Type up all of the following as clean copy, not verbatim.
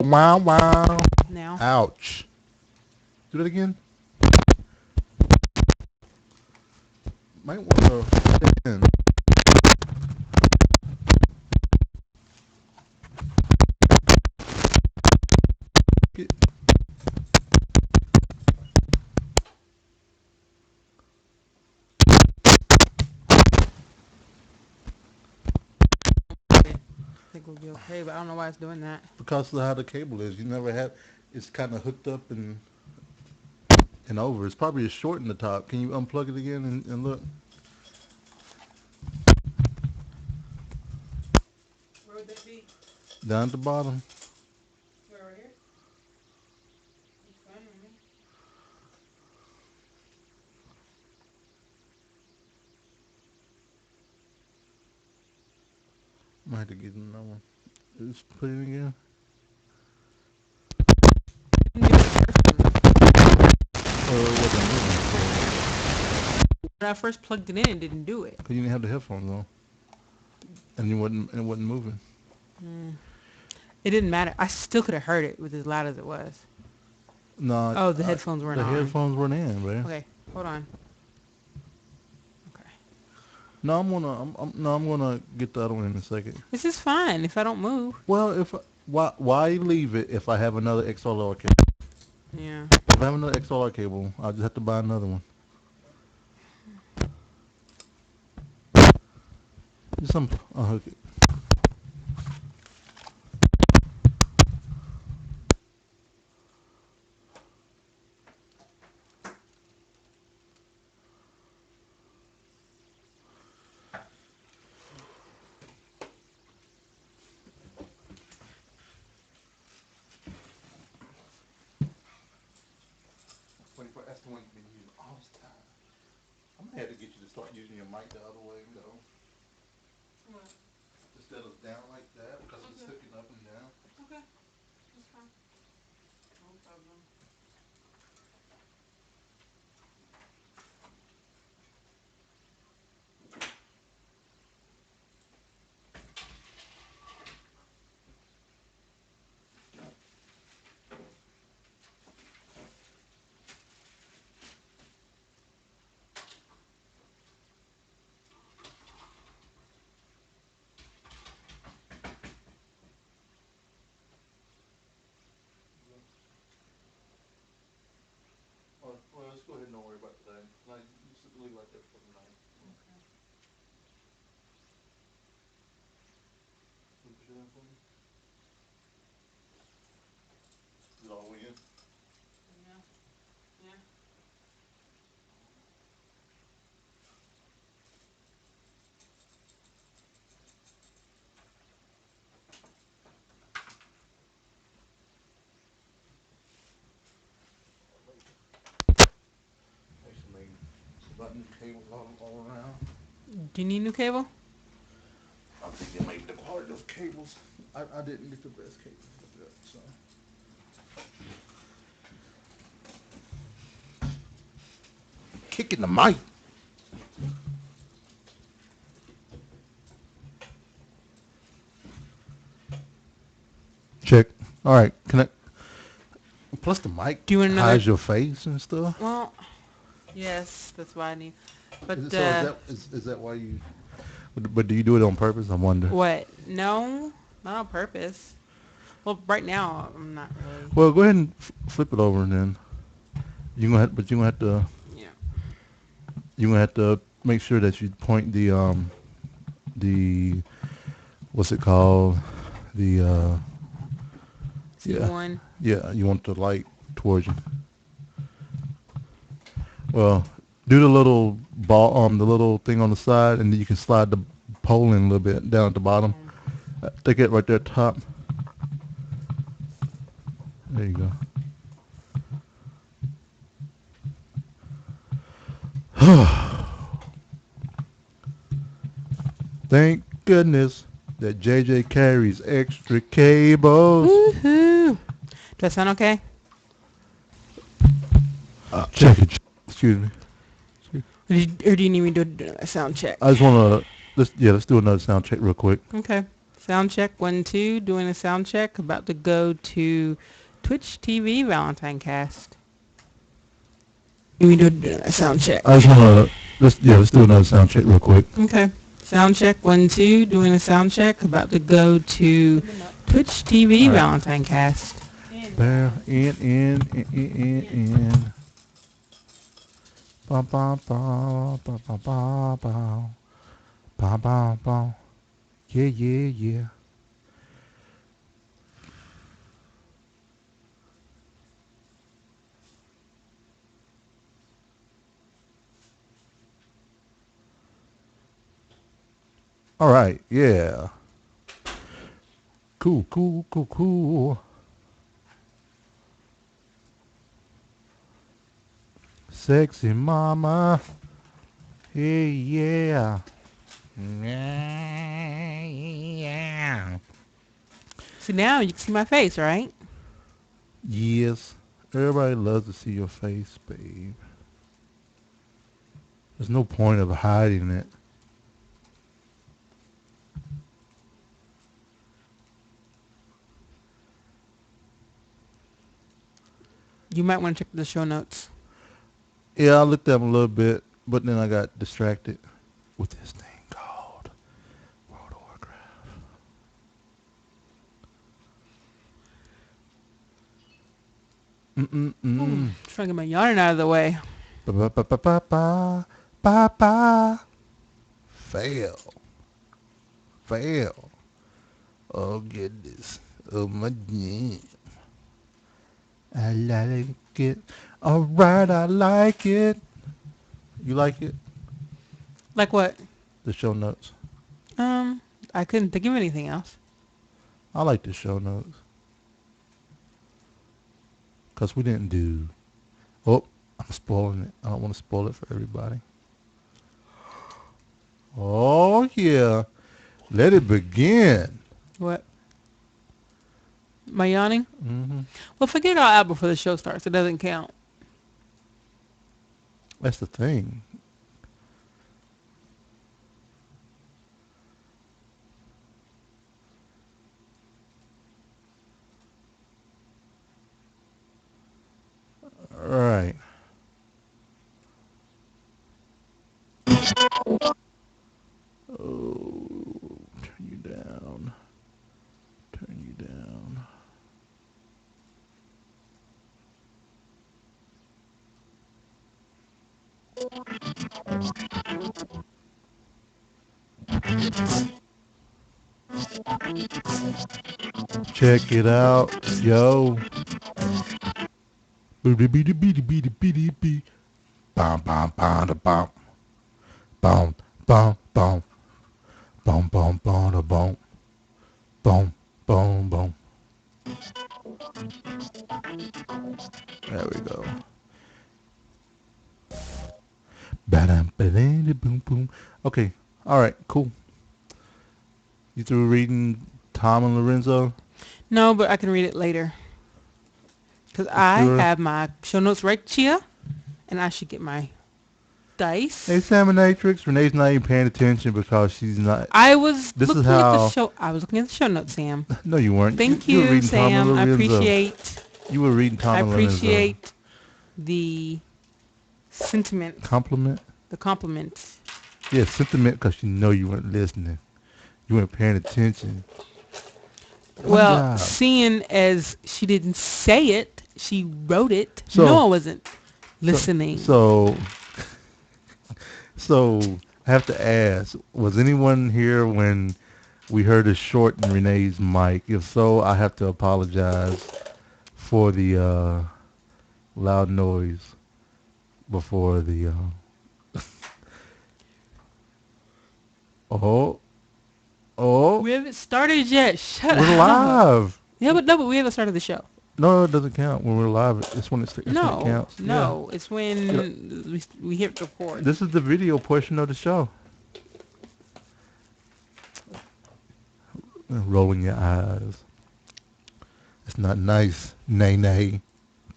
Wow, wow. Now. Ouch. Do that again. Might want to stand. Get, I think we'll be okay, but I don't know why it's doing that. because of how the cable is. You never had. It's kind of hooked up and over. It's probably a short in the top. Can you unplug it again and look Where would that be? down at the bottom? Where, right here? It's fine with me. Might have to get another one. Just put it in again. You can do it first one. It wasn't moving. When I first plugged it in, it didn't do it. Cause you didn't have the headphones on, and it wasn't moving. Mm. It didn't matter. I still could have heard it with as loud as it was. No, Oh, the headphones weren't the on. headphones weren't in, man. Okay, hold on. Okay. No, I'm gonna get the other one in a second. This is fine if I don't move. Well, if why leave it if I have another XLR cable? Yeah. If I have another XLR cable, I'll just have to buy another one. Just unhook it. 24. That's the one you've been using all this time. I'm gonna have to get you to start using your mic the other way and go What? instead of down like that because it's Okay. hooking up and down. Okay. That's fine. No problem. Well, let's go ahead and don't worry about today. Like, just leave it like that for the night. Okay. Can you push it in for me? Is it all the way in? Yeah. Yeah. Actually, it's about new cables all around. Do you need new cable? I'm thinking maybe the quality of those cables. I didn't get the best cables hooked up, so. Kicking the mic. Check. All right. Connect. Plus the mic Do you want another? hides your face and stuff. Well, yes, that's why I need. Is it, But so is that why you? But do you do it on purpose? I wonder. what? No, not on purpose. Well, right now I'm not really. Well, go ahead and flip it over and then but Yeah. you're gonna have to make sure that you point the what's it called the yeah C1. yeah you want the light towards you. Well, do the little ball the little thing on the side, and then you can slide the pole in a little bit down at the bottom. Take it right there at the top. There you go. Thank goodness that JJ carries extra cables. Woohoo! Does that sound okay? Check it. Excuse me. Or do you need me to do a sound check? I just want to let's do another sound check real quick. Okay. Sound check 1 2. Doing a sound check. About to go to Twitch TV ValentineCast. We do a sound check. I just want to let's do another sound check real quick. Okay. Sound check 1 2. Doing a sound check. About to go to Twitch TV All right. ValentineCast. Bow, in. Bum, bum, bum, bum, bum, bum, bum. Bum, bum, bum. Yeah. All right, yeah. Cool. Sexy mama. Hey, yeah. Yeah. So now you can see my face, right? Yes. Everybody loves to see your face, babe. There's no point of hiding it. You might want to check the show notes. Yeah, I looked at them a little bit, but then I got distracted with this thing called World of Warcraft. Ooh, Mm-mm-mm. trying to get my yarn out of the way. Ba-ba-ba-ba-ba. Ba-ba. Fail. Fail. Oh, goodness. Oh, my God. I like it. All right, I like it. You like it? Like what? The show notes. Um, I couldn't think of anything else. I like the show notes. Because we didn't do... Oh, I'm spoiling it. I don't want to spoil it for everybody. Oh, yeah. Let it begin. What? My yawning? Mm-hmm. Well, forget all out before the show starts. It doesn't count. That's the thing. All right. Oh, turn you down. Turn you down. Check it out, yo. Boo-dee-bee-dee-bee-dee-bee-dee-bee. Bom, bom, bom, da, bom. Bom, bom, bom. Bom, bom, bom, da, bom. Boom, boom, boom. There we go. Ba-dum, ba-dum, boom, boom. Okay. All right. Cool. You through reading Tom and Lorenzo? No, but I can read it later. Because You I sure? have my show notes right here, and I should get my dice. Examinatrix. Renee's not even paying attention because she's not. I was This is looking at the how. show. I was looking at the show notes, Sam. No, you weren't. Thank You were you, reading Tom and Sam. I Lorenzo. appreciate. You were reading I Tom and Lorenzo. appreciate the sentiment, Compliment? the compliment. Yeah, sentiment because you know you weren't listening. You weren't paying attention. One Well, job. seeing as she didn't say it, she wrote it. So, No, I wasn't listening. So I have to ask, was anyone here when we heard a short in Renee's mic? If so, I have to apologize for the loud noise before the oh oh We haven't started yet. Shut we're up. live. Yeah, but no, but we haven't started the show. No, it doesn't count when we're live. It's when it No, counts. no, it's Yeah. when we hit record. This is the video portion of the show. Rolling your eyes. It's not nice. Nay.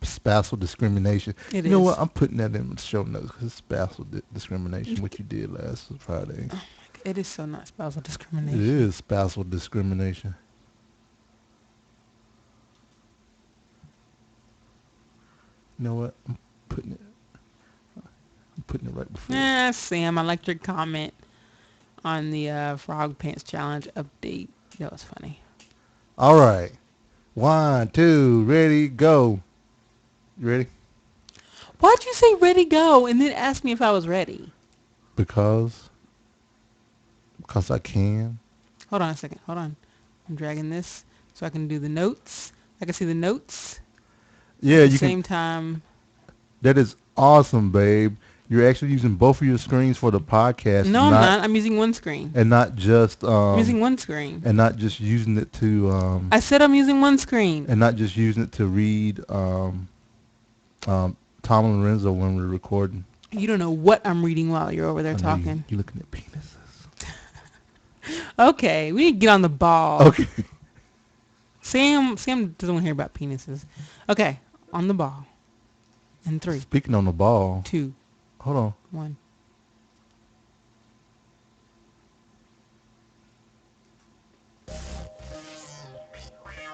Spousal discrimination. It You know is. what? I'm putting that in the show notes because it's spousal discrimination, what you did last Friday. Oh It is so not spousal It discrimination. is spousal discrimination. You know what? Putting it. I'm putting it right before. Sam, I liked your comment on the Frog Pants Challenge update. That was funny. All right. 1, 2, ready, go. You ready? Why'd you say ready, go, and then ask me if I was ready? Because I can. Hold on a second. Hold on. I'm dragging this so I can do the notes. I can see the notes at Yeah, the you can. same time. That is awesome, babe. You're actually using both of your screens for the podcast, No, I'm not. I'm using one screen. and not just I'm using one screen. and not just using it to I said I'm using one screen. and not just using it to read Tom and Lorenzo when we're recording. You don't know what I'm reading while you're over there I know talking. you looking at penises. Okay, we need to get on the ball. Okay. Sam doesn't want to hear about penises. Okay, on the ball. In 3, Speaking on the ball, 2, hold on. 1.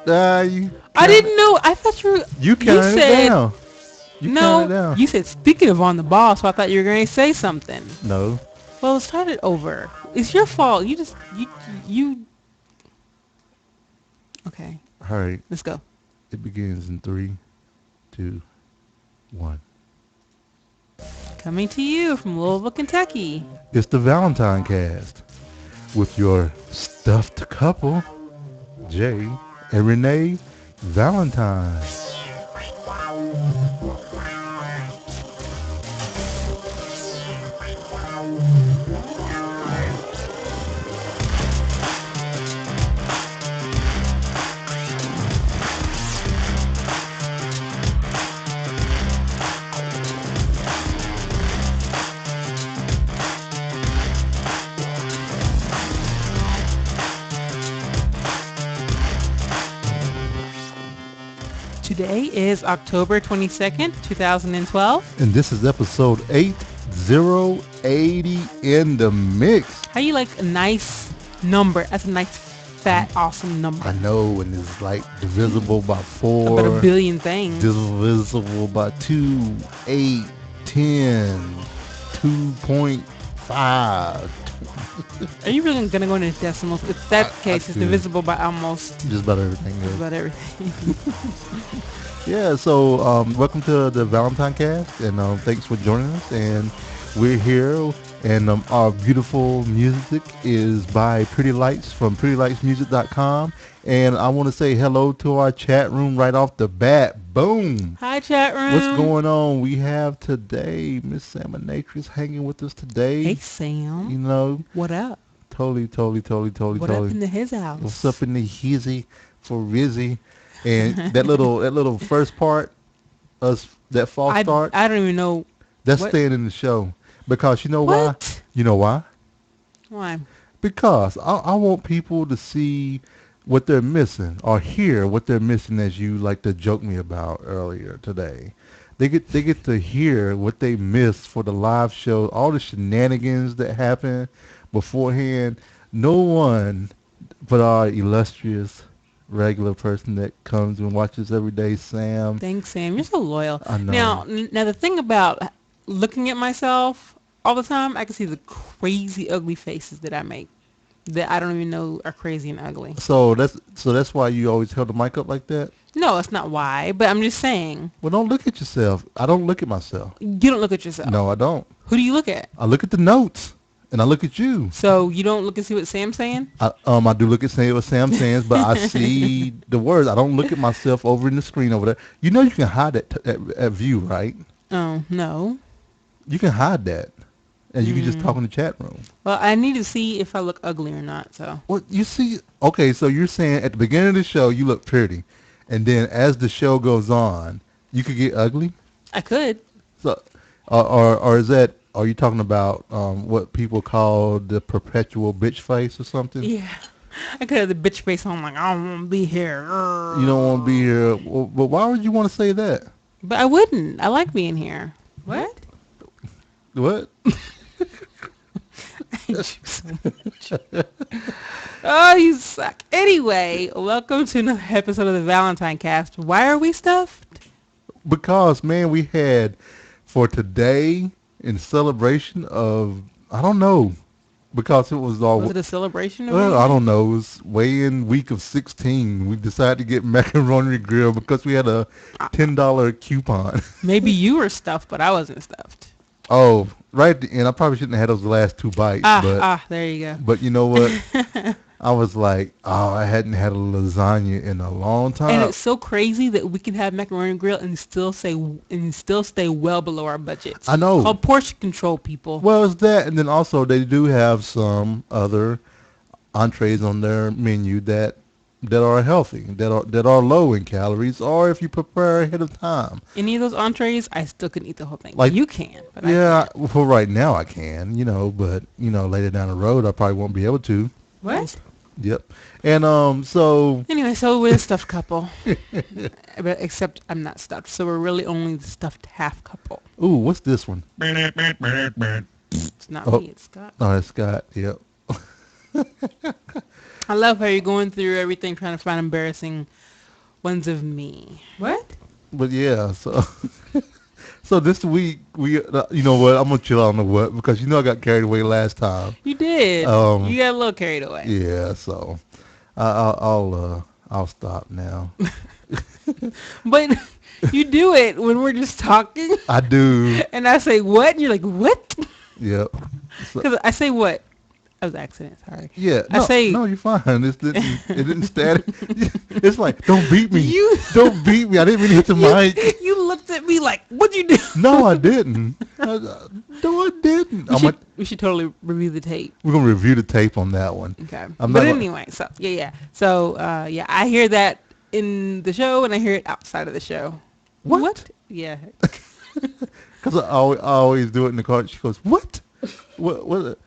You I didn't know. I thought you You you counted it said down. You counted it no. down. You said speaking of on the ball, so I thought you were going to say something. No. Well, let's start it over. It's your fault. You. Okay, All right. let's go. It begins in 3, 2, 1. Coming to you from Louisville, Kentucky. It's the ValentineCast with your stuffed couple, Jay and Renee Valentine. Today is October 22nd, 2012. And this is episode 8080 in the mix. How you like a nice number? That's a nice, fat, awesome number. I know, and it's like divisible by 4. About a billion things. Divisible by 2, 8, 10, 2.5. Are you really going to go into decimals? If that case, it's could. divisible by almost Just about everything. just Yeah. about everything. Yeah, so welcome to the Valentine Cast, and thanks for joining us. And we're here, and our beautiful music is by Pretty Lights from prettylightsmusic.com. And I want to say hello to our chat room right off the bat. Boom! Hi, chat room. What's going on? We have today Miss Salmonatrix hanging with us today. Hey, Sam. You know, What up? totally. What up into his house? What's up in the hizzy for Rizzy? And that little first part, that false start, I don't even know. that's what- staying in the show. Because you know why? What? You know why? Why? Because I want people to see what they're missing or hear what they're missing, as you like to joke me about earlier today. They get to hear what they missed for the live show, all the shenanigans that happen beforehand. No one but our illustrious regular person that comes and watches every day, Sam. Thanks, Sam. You're so loyal. I know. Now the thing about looking at myself all the time, I can see the crazy ugly faces that I make that I don't even know are crazy and ugly. So that's why you always held the mic up like that? No, that's not why, but I'm just saying. Well, don't look at yourself. I don't look at myself. You don't look at yourself. No, I don't. Who do you look at? I look at the notes, and I look at you. So you don't look and see what Sam's saying? I do look at what Sam says, but I see the words. I don't look at myself over in the screen over there. You know you can hide that view, right? Oh, no. You can hide that, and you can just talk in the chat room. Well, I need to see if I look ugly or not, so. Well, you see, okay, so you're saying at the beginning of the show you look pretty, and then as the show goes on, you could get ugly? I could. So, or is that, are you talking about what people call the perpetual bitch face or something? Yeah. I could have the bitch face on like, I don't want to be here. You don't want to be here. Well, but why would you want to say that? But I wouldn't. I like being here. What? What? I hate you so much. Oh, you suck. Anyway, welcome to another episode of the Valentine Cast. Why are we stuffed? Because man, we had for today in celebration of I don't know because it was Was all it a celebration of well I anything? don't know it was way in week of 16. We decided to get Macaroni Grill because we had a Uh, $10 coupon. Maybe you were stuffed, but I wasn't stuffed. Oh, right at the end, I probably shouldn't have had those last two bites, There you but you know what? go. I was like, oh, I hadn't had a lasagna in a long And time. it's so crazy that we can have macaroni and grill and still stay well below our budgets. I know. Called portion control, people. Well, it's that, and then also they do have some other entrees on their menu that are healthy, that are low in calories, or if you prepare ahead of time. Any of those entrees, I still couldn't eat the whole thing. Like, You can, but I yeah, can't. for right now I can, but later down the road I probably won't be able to. What? Yep. And so Anyway, so we're a stuffed couple. But except I'm not stuffed, so we're really only the stuffed half couple. ooh, what's this one? It's not Oh, me, it's Scott. no, it's Scott. Yep. I love how you're going through everything trying to find embarrassing ones of me. What? But yeah, so so this week we, you know what? I'm gonna chill on the what because I got carried away last time. You did. Um, You got a little carried away. yeah, so I'll stop now. But you do it when we're just talking, I do. and I say what, and you're like what? Yep. So, Because I say what? That was an accident. Sorry. yeah. I No, say no, you're fine. It didn't static. It's like don't beat me. you. Don't beat me. I didn't mean to hit the mic. You looked at me like, what'd you do? No, I didn't. No, I didn't. We should totally review the tape. We're gonna review the tape on that one. Okay. I'm But not. anyway, so yeah. So yeah, I hear that in the show, and I hear it outside of the show. What? Yeah. Because I always do it in the car. She goes, "What? What?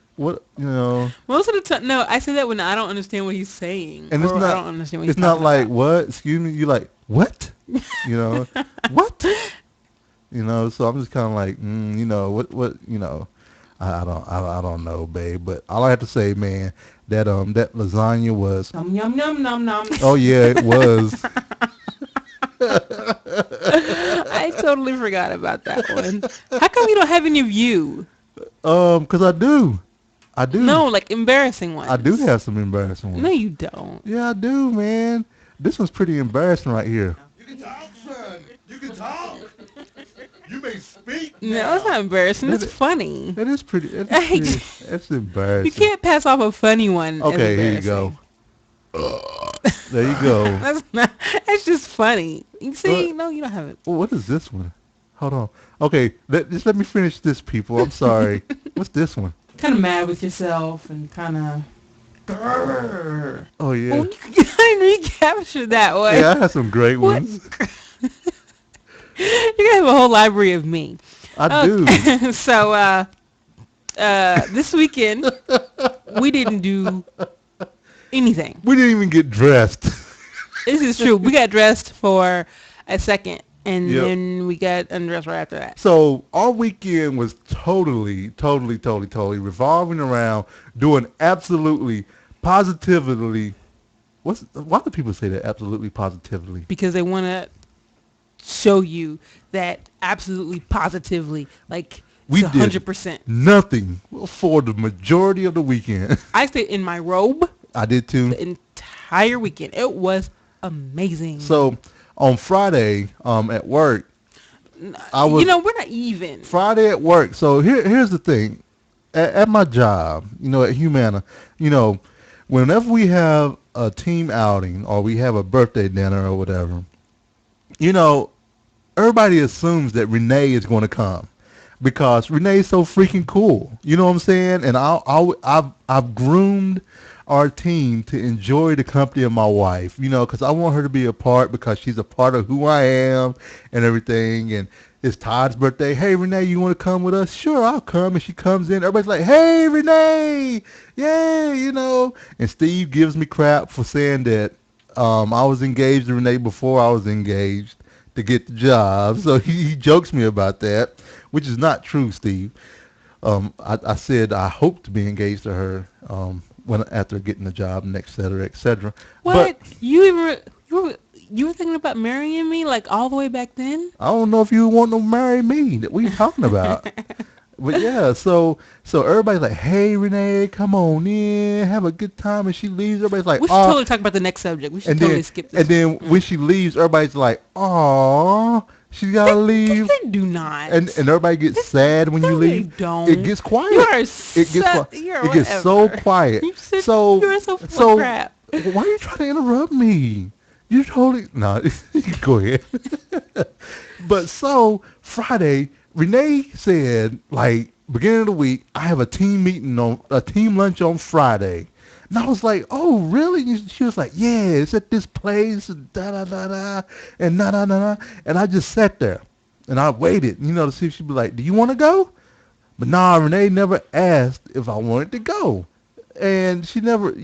You know?" Most of the time, no, I say that when I don't understand what he's saying, And or I don't understand what he's it's not talking like about. what? Excuse me. You like what? You know what? So I'm just kind of like, what? I don't know, babe. But all I have to say, man, that lasagna was. Nom yum yum nom nom. Oh yeah, it was. I totally forgot about that one. How come you don't have any of you? Because I do. No, like embarrassing ones. I do have some embarrassing No, ones. you don't. Yeah, I do, man. This one's pretty embarrassing right here. You can talk, son. You can talk. You may speak No, it's not embarrassing. That It's is- funny. That is pretty. Hey, That's embarrassing. You can't pass off a funny one. as Okay, here you go. embarrassing. There you go. That's not. That's just funny. You see? What? No, you don't have it. Well, what is this one? Hold on. Okay, just let me finish this, people. I'm sorry. What's this one? Kind of mad with yourself and kind of. Oh yeah. Oh, you can recapture that one. Yeah, I had some great What? ones. You're gonna have a whole library of me. I do. Okay. So this weekend we didn't do anything. We didn't even get dressed. This is true. We got dressed for a second, and Yep. then we got undressed right after that. So our weekend was totally revolving around doing absolutely, positively. Why do people say that? Absolutely, positively. Because they want to show you that absolutely positively, like We it's did 100%. nothing for the majority of the weekend. I stayed in my robe I did too. the entire weekend. It was amazing. So on Friday, at work, I was we're not even. Friday at work. So here's the thing. At my job, at Humana, whenever we have a team outing or we have a birthday dinner or whatever, everybody assumes that Renee is going to come because Renee is so freaking cool. You know what I'm saying? And I've groomed our team to enjoy the company of my wife, because I want her to be a part because she's a part of who I am and everything. And it's Todd's birthday. Hey, Renee, you want to come with us? Sure, I'll come. And she comes in. Everybody's like, hey, Renee, yay, And Steve gives me crap for saying that I was engaged to Renee before I was engaged to get the job. So he jokes me about that, which is not true, Steve. I said I hope to be engaged to her when after getting the job, and et cetera, et cetera. But What? You were thinking about marrying me like all the way back then? I don't know if you want to marry me. What are you talking about? But yeah, so everybody's like, "Hey, Renee, come on in, have a good time." And she leaves. Everybody's like, We should "Oh," totally talk about the next subject. We should and totally then skip and this one. then when she leaves, everybody's like, "Oh, she gotta leave." They do not. And everybody gets sad when you No, they leave. It don't. gets You quiet. are It gets so, quiet. you're It gets so whatever. quiet. You said So you are so full of so crap. why are you trying to interrupt me? You totally no. You can go ahead. But so Friday, Renee said like beginning of the week, I have a team meeting on a team lunch on Friday. And I was like, oh, really? She was like, yeah, it's at this place, da da da da, and na na na na. And I just sat there, and I waited, to see if she'd be like, do you want to go? But nah, Renee never asked if I wanted to go. And she never,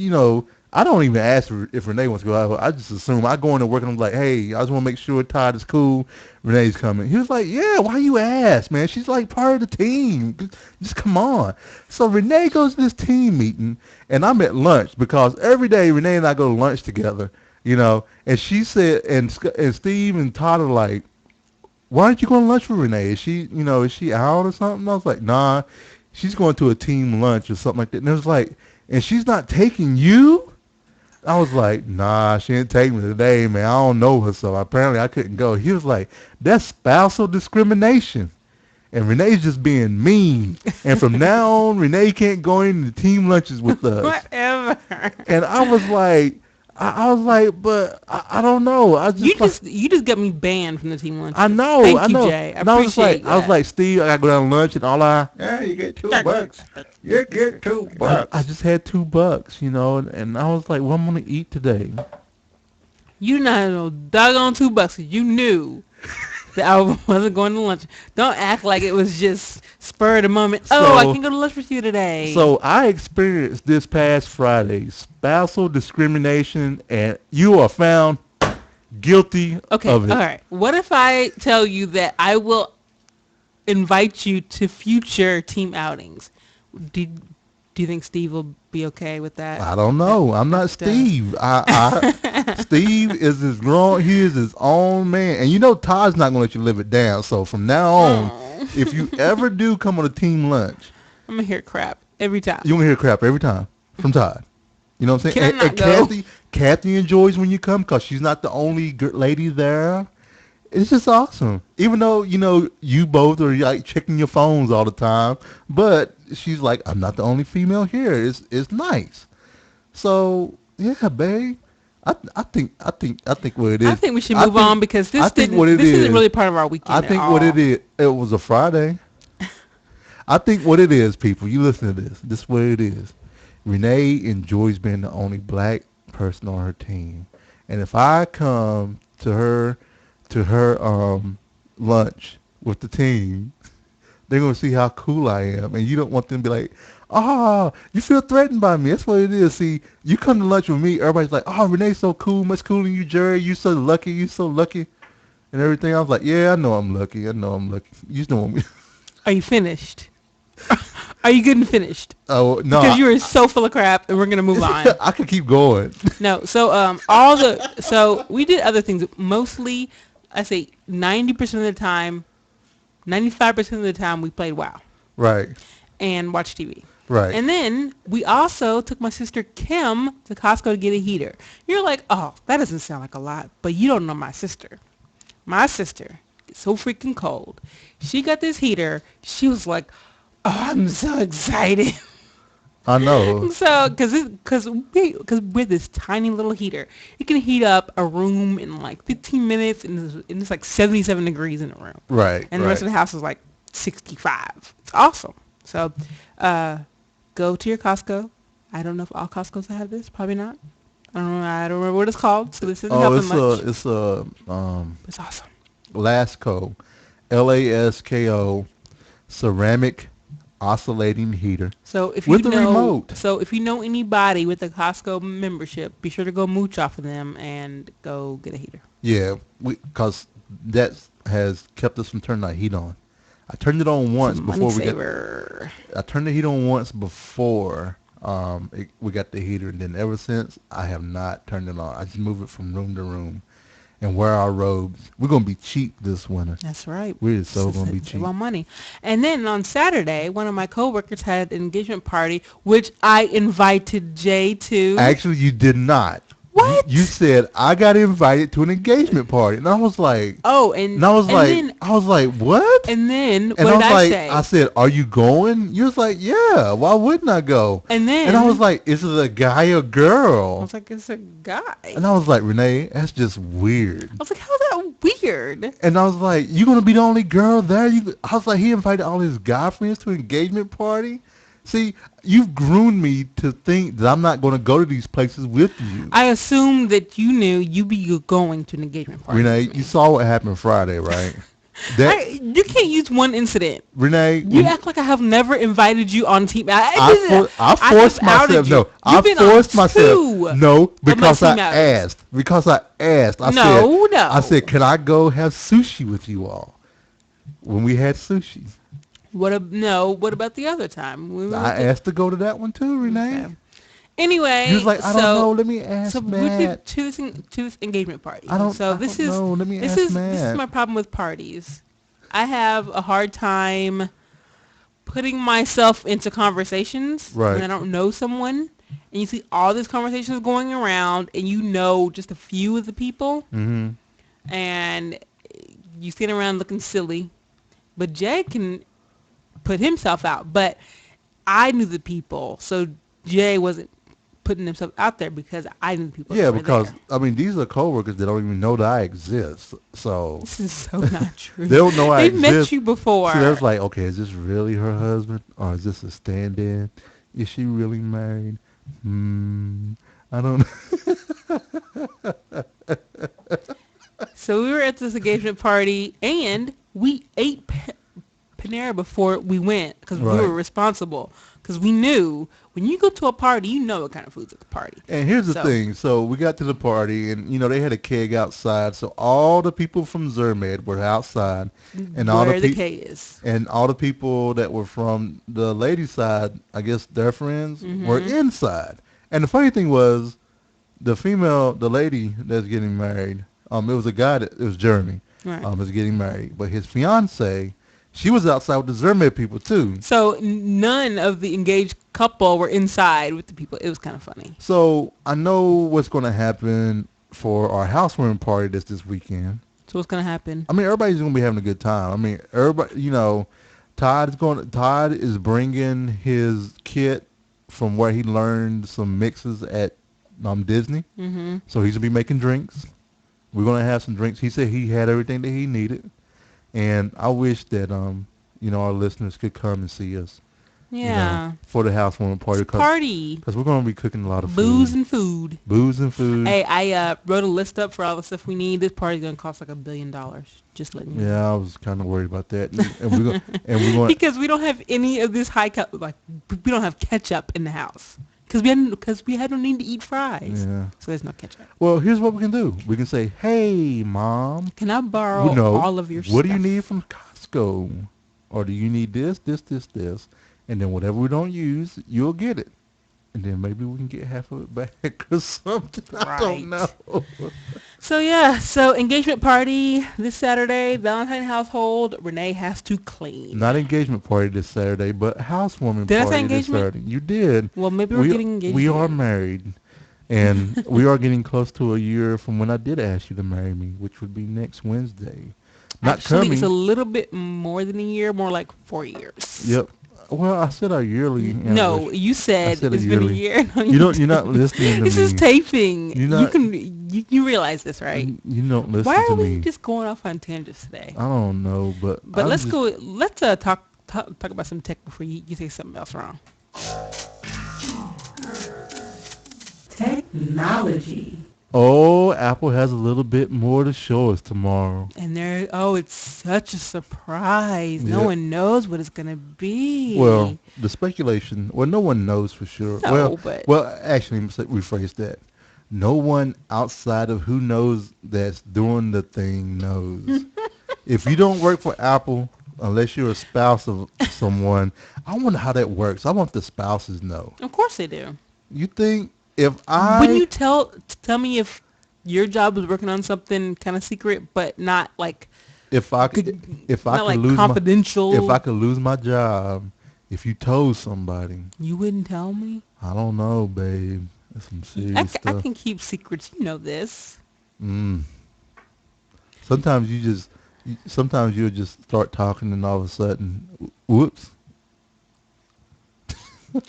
I don't even ask her if Renee wants to go. I just assume I go into work and I'm like, hey, I just want to make sure Todd is cool. Renee's coming. He was like, yeah, why you ask, man? She's like part of the team. Just come on. So Renee goes to this team meeting, and I'm at lunch because every day Renee and I go to lunch together, And she said, and Steve and Todd are like, why aren't you going to lunch with Renee? Is she out or something? I was like, nah, she's going to a team lunch or something like that. And it was like, and she's not taking you? I was like, nah, she didn't take me today, man. I don't know her, so apparently I couldn't go. He was like, that's spousal discrimination. And Renee's just being mean. And from now on, Renee can't go into team lunches with us. Whatever. And I was like, I was like, but I don't know. You just got me banned from the team lunches. I know, Thank I you, know. Jay. I And I was just appreciate like, I was that. like, Steve, I gotta go down to lunch, and Yeah, you get $2. You get $2. I just had $2, and I was like, what I'm gonna eat today? You not had no doggone $2. You knew that I wasn't going to lunch. Don't act like it was just spur of the moment. Oh, I So, can go to lunch with you today. so I experienced this past Friday spousal discrimination, and you are found guilty Okay, of all it. right. What if I tell you that I will invite you to future team outings? Do you think Steve will be okay with that? I don't know. I'm not Steve. Steve is his grown. He is his own man, and Todd's not gonna let you live it down. So from now on, Oh, if you ever do come on a team lunch, I'm gonna hear crap every time. you're gonna hear crap every time from Todd. You know what I'm Can saying? I And not go? Kathy enjoys when you come because she's not the only lady there. It's just awesome. Even though, you both are like checking your phones all the time, but she's like, I'm not the only female here. It's nice. So yeah, babe. I think what it I is. think we should I move think on because I think what it this isn't is. really part of our I weekend at think what it all. is. It was a Friday. I think what it is, people. You listen to this. This is what it is. Renee enjoys being the only black person on her team, and if I come to her lunch with the team, they're gonna see how cool I am, and you don't want them to be like, oh, you feel threatened by me. That's what it is. See, you come to lunch with me, everybody's like, oh, Renee's so cool, much cooler than you, Jerry. You so lucky, and everything. I was like, yeah, I know I'm lucky. I know I'm lucky. You just don't want me. Are you finished? Are you good and finished? Oh no, Because you are so full of crap, and we're gonna move on. I could keep going. No, so we did other things. Mostly, I say 90% of the time, 95% of the time, we played WoW Right, and watched TV. right. And then we also took my sister Kim to Costco to get a heater. You're like, oh, that doesn't sound like a lot, but you don't know my sister. My sister is so freaking cold. She got this heater. She was like, oh, I'm so excited. I know. So, because we're this tiny little heater, it can heat up a room in like 15 minutes, and it's like 77 degrees in the room, Right, and the rest of the house is like 65. It's awesome. So, go to your Costco. I don't know if all Costco's have this. Probably not. I don't know. I don't remember what it's called. So this isn't Oh, helping much. it's a It's awesome. Lasco, Lasko, ceramic oscillating heater So if with a remote. if you know anybody with a Costco membership, be sure to go mooch off of them and go get a heater. Yeah, because that has kept us from turning our heat on. I turned it on It's a once money before we got. saver. I turned the heat on once before we got the heater, and then ever since I have not turned it on. I just move it from room to room and wear our robes. We're gonna be cheap this winter. That's right. We're so gonna be Save cheap. on money. And then on Saturday, one of my coworkers had an engagement party, which I invited Jay to. Actually, you did not. You What? said I got invited to an engagement party, and I was like, Oh, and what? then And what I did was I like, say? I said, are you going? You was like, yeah. Why wouldn't I go? And And I was then like, is it a guy or I girl? was like, it's a guy. And I was like, Renee, that's just weird. I was like, how's that weird? And I was like, you gonna be the only girl there? I was like, he invited all his guy friends to an engagement party. See, you've groomed me to think that I'm not gonna go to these places with you. I assumed that you knew you be going to an engagement party. Renee, with you me. saw what happened Friday, right? That You can't use one incident. Renee, You act like I have never invited you on team. I I forced have outed myself. you. No, I You've been forced on myself. two No, of my because I team outings. asked. Because I asked. No. I said, can I go have sushi with you all? When we had sushi, No. What about the other time? We were I asked to go to that one too, Renee. Okay. Anyway, You was like, I don't know. Let me ask so we Matt. did two engagement parties. I don't. So I this don't is know. Let me this ask is Matt. this is my problem with parties. I have a hard time putting myself into conversations Right. when I don't know someone, and you see all these conversations going around, and you know just a few of the people, Mm-hmm. and you sit around looking silly. But Jay can put himself out, but I knew the people, so Jay wasn't putting himself out there because I knew the people. Yeah, that were because there. I mean, these are coworkers that don't even know that I exist. So This is so not true. they don't know I They've met exist. you before. So there's like, okay, is this really her husband, or is this a stand-in? Is she really married? I don't know. So we were at this engagement party, and we ate Panera before we went because we Right. were responsible. Because we knew when you go to a party, you know what kind of food's at the party. And here's the So- thing. So we got to the party, and they had a keg outside. So all the people from Zermed were outside, and all Where the the K is. and all the people that were from the ladies' side, I guess their friends, were inside. And the funny thing was, the lady that's getting married, it was a guy it was Jeremy, Right. was getting married, but his fiance, she was outside with the Zermed people too. So none of the engaged couple were inside with the people. It was kind of funny. So I know what's going to happen for our housewarming party this weekend. So what's going to happen? I mean, everybody's going to be having a good time. I mean, everybody, Todd is bringing his kit from where he learned some mixes at Disney. Mm-hmm. So he's going to be making drinks. We're going to have some drinks. He said he had everything that he needed. And I wish that, our listeners could come and see us. Yeah. For the housewarming party. Party. Because we're going to be cooking a lot of Booze food. and food. Booze and food. Hey, I wrote a list up for all the stuff we need. This party's going to cost like $1 billion. Just letting you know. Yeah, I was kind of worried about that. And we're going Because we don't have any of this we don't have ketchup in the house. Because we had no need to eat fries. Yeah. So there's no ketchup. Well, here's what we can do. We can say, hey, Mom, Can I borrow all of your stuff? what do you need from Costco? Or do you need this? And then whatever we don't use, you'll get it. And then maybe we can get half of it back or something. I don't know. So yeah, engagement party this Saturday, Valentine household, Renee has to clean. Not engagement party this Saturday, but housewarming Did I say party this engagement? Saturday. You did. Well, maybe we're getting engaged. We are again. married. And we are getting close to a year from when I did ask you to marry me, which would be next Wednesday. Not Actually, coming. it's a little bit more than a year, more like 4 years. Yep. Well, I said our yearly. No, anniversary. you said I said it's a been a yearly. year. No, You're not listening to this me. is taping. You're not- You realize this, right? You don't listen Why to are we me. just going off on tangents today? I don't know, but Let's go. Let's talk about some tech before you say something else wrong. Technology. Oh, Apple has a little bit more to show us tomorrow. And it's such a surprise. No Yep. one knows what it's gonna be. Well, the speculation. Well, no one knows for sure. No, but- Actually, let me rephrase that. No one outside of who knows that's doing the thing knows. If you don't work for Apple, unless you're a spouse of someone. I wonder how that works. I want the spouses know. Of course they do. You think if When I you tell me if your job was working on something kind of secret, but not like if I good, could if I not could like lose my if I confidential, could lose my job, if you told somebody, you wouldn't tell me. I don't know, babe. That's some serious I stuff. can keep secrets. You know this. Mm. Sometimes sometimes you'll just start talking and all of a sudden, whoops.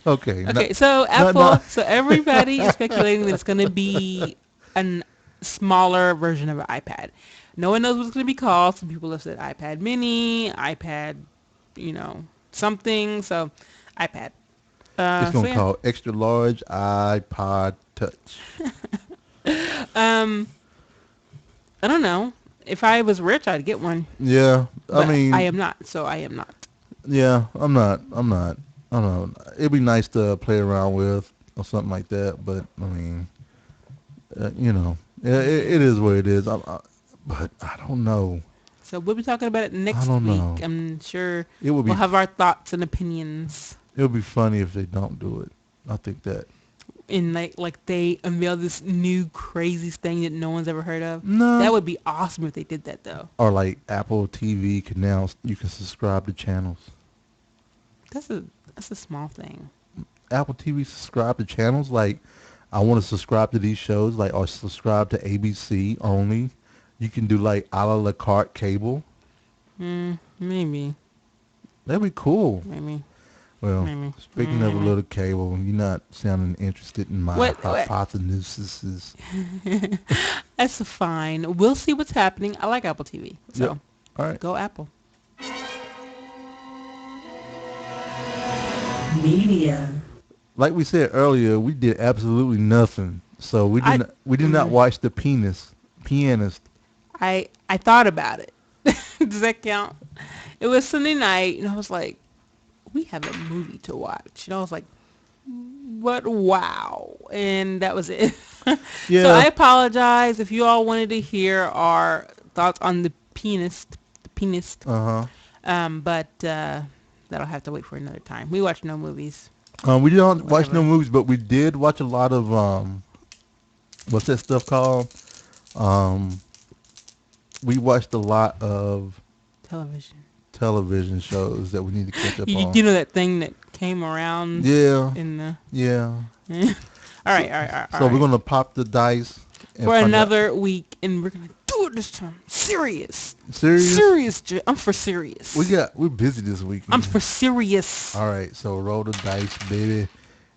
Okay, Okay, so no. Apple. So everybody is speculating that it's going to be a smaller version of an iPad. No one knows what it's going to be called. Some people have said iPad Mini, iPad, you know, something. So iPad. It's So gonna yeah. call extra large iPod Touch. Um, I don't know. If I was rich, I'd get one, Yeah, I but I mean, am not. So I am not. yeah, I'm not. I don't know. It'd be nice to play around with or something like that, but I mean, it is what it is. But I don't know. So we'll be talking about it I next don't week. know. I'm sure It would we'll be have our thoughts and opinions. it would be funny if they don't do it. I think that. And like they unveil this new crazy thing that no one's ever heard of. That No. would be awesome if they did that though. Or like Apple TV can now you can subscribe to channels. That's a that's a small thing. Apple TV subscribe to channels like I want to subscribe to these shows like or subscribe to ABC only. You can do like a la carte cable. Maybe, That'd be cool. maybe, Well, maybe. speaking of a little cable, you're not sounding interested in my What? hypothesis. That's fine. We'll see what's happening. I like Apple TV, Yep. so All right. go Apple. Media. Like we said earlier, we did absolutely nothing. So I we did not watch the pianist. I thought about it. Does that count? It was Sunday night, and I was like, we have a movie to watch. And I was like, but wow. And that was it. So I Yeah. apologize if you all wanted to hear our thoughts on the pianist. The pianist. But that'll have to wait for another time. We watch no movies. We didn't watch no Whatever. movies, but we did watch a lot of what's that stuff called? Um, we watched a lot of Television. television shows that we need to catch up on. You know that thing that came around Yeah, in the... yeah. All right, all right, all right. So we're gonna pop the dice and For find out. another week, and we're gonna do it this time. Serious. Serious? Serious. I'm for serious. We're busy this week. I'm for serious. All right, so roll the dice, baby,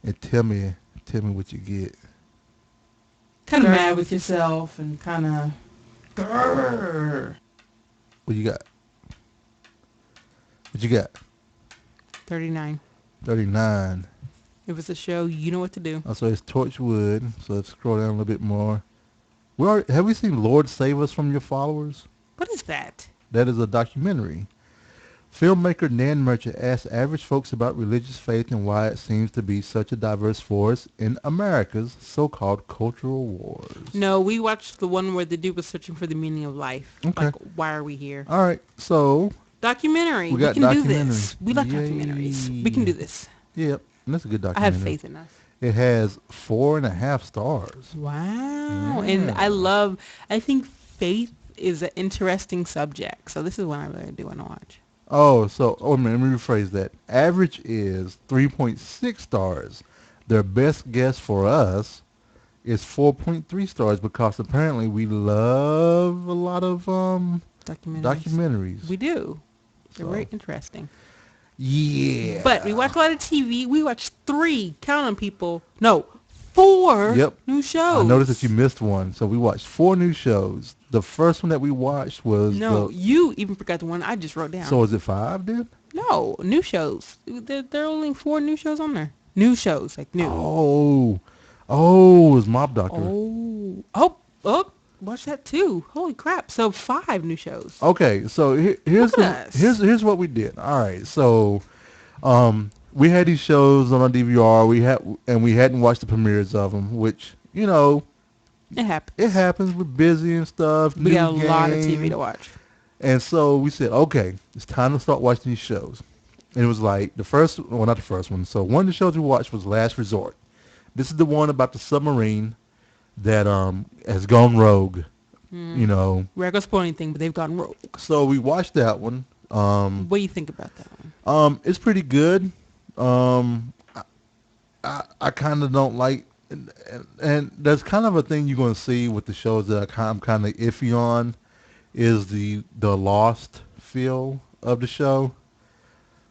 and tell me what you get. Kind of mad with yourself and kind of... What you got? What you got? 39. 39. If it's a show, you know what to do. Oh, so it's Torchwood. So let's scroll down a little bit more. Have we seen Lord Save Us from Your Followers? What is that? That is a documentary. Filmmaker Nan Merchant asks average folks about religious faith and why it seems to be such a diverse force in America's so-called cultural wars. No, we watched the one where the dude was searching for the meaning of life. Okay. Like, why are we here? All right, so Documentary. We got can do documentaries. this. We like Yay. documentaries. We can do this. yep, that's a good I documentary. have faith in us. It has 4.5 stars. Wow. Yeah. And I think faith is an interesting subject. So this is one I really do want to watch. Let me rephrase that. Average is 3.6 stars. Their best guess for us is 4.3 stars because apparently we love a lot of documentaries. We do. They're So, very interesting. yeah. But we watch a lot of TV. We watch 3, count on people. No, 4 Yep. new shows. I noticed that you missed one. So we watched 4 new shows. The first one that we watched was No, you even forgot the one I just wrote down. So is it 5 then? No, new shows. There are only 4 new shows on there. New shows, like new. Oh, it was Mob Doctor. Oh, watch that too. Holy crap. So 5 new shows. Okay, so Look at us. here's what we did. All right, so we had these shows on our DVR. We hadn't watched the premieres of them, which It happens. it happens. We're busy and stuff. We new got a lot of game. TV to watch. And so we said, okay, it's time to start watching these shows. And it was like the first, well, not the first one. So one of the shows we watched was Last Resort. This is the one about the submarine that has gone rogue. You know. We're not gonna spoil anything, but they've gone rogue. So we watched that one. What do you think about that one? It's pretty good. I kind of don't like, and there's kind of a thing you're going to see with the shows that I'm kind of iffy on, is the lost feel of the show.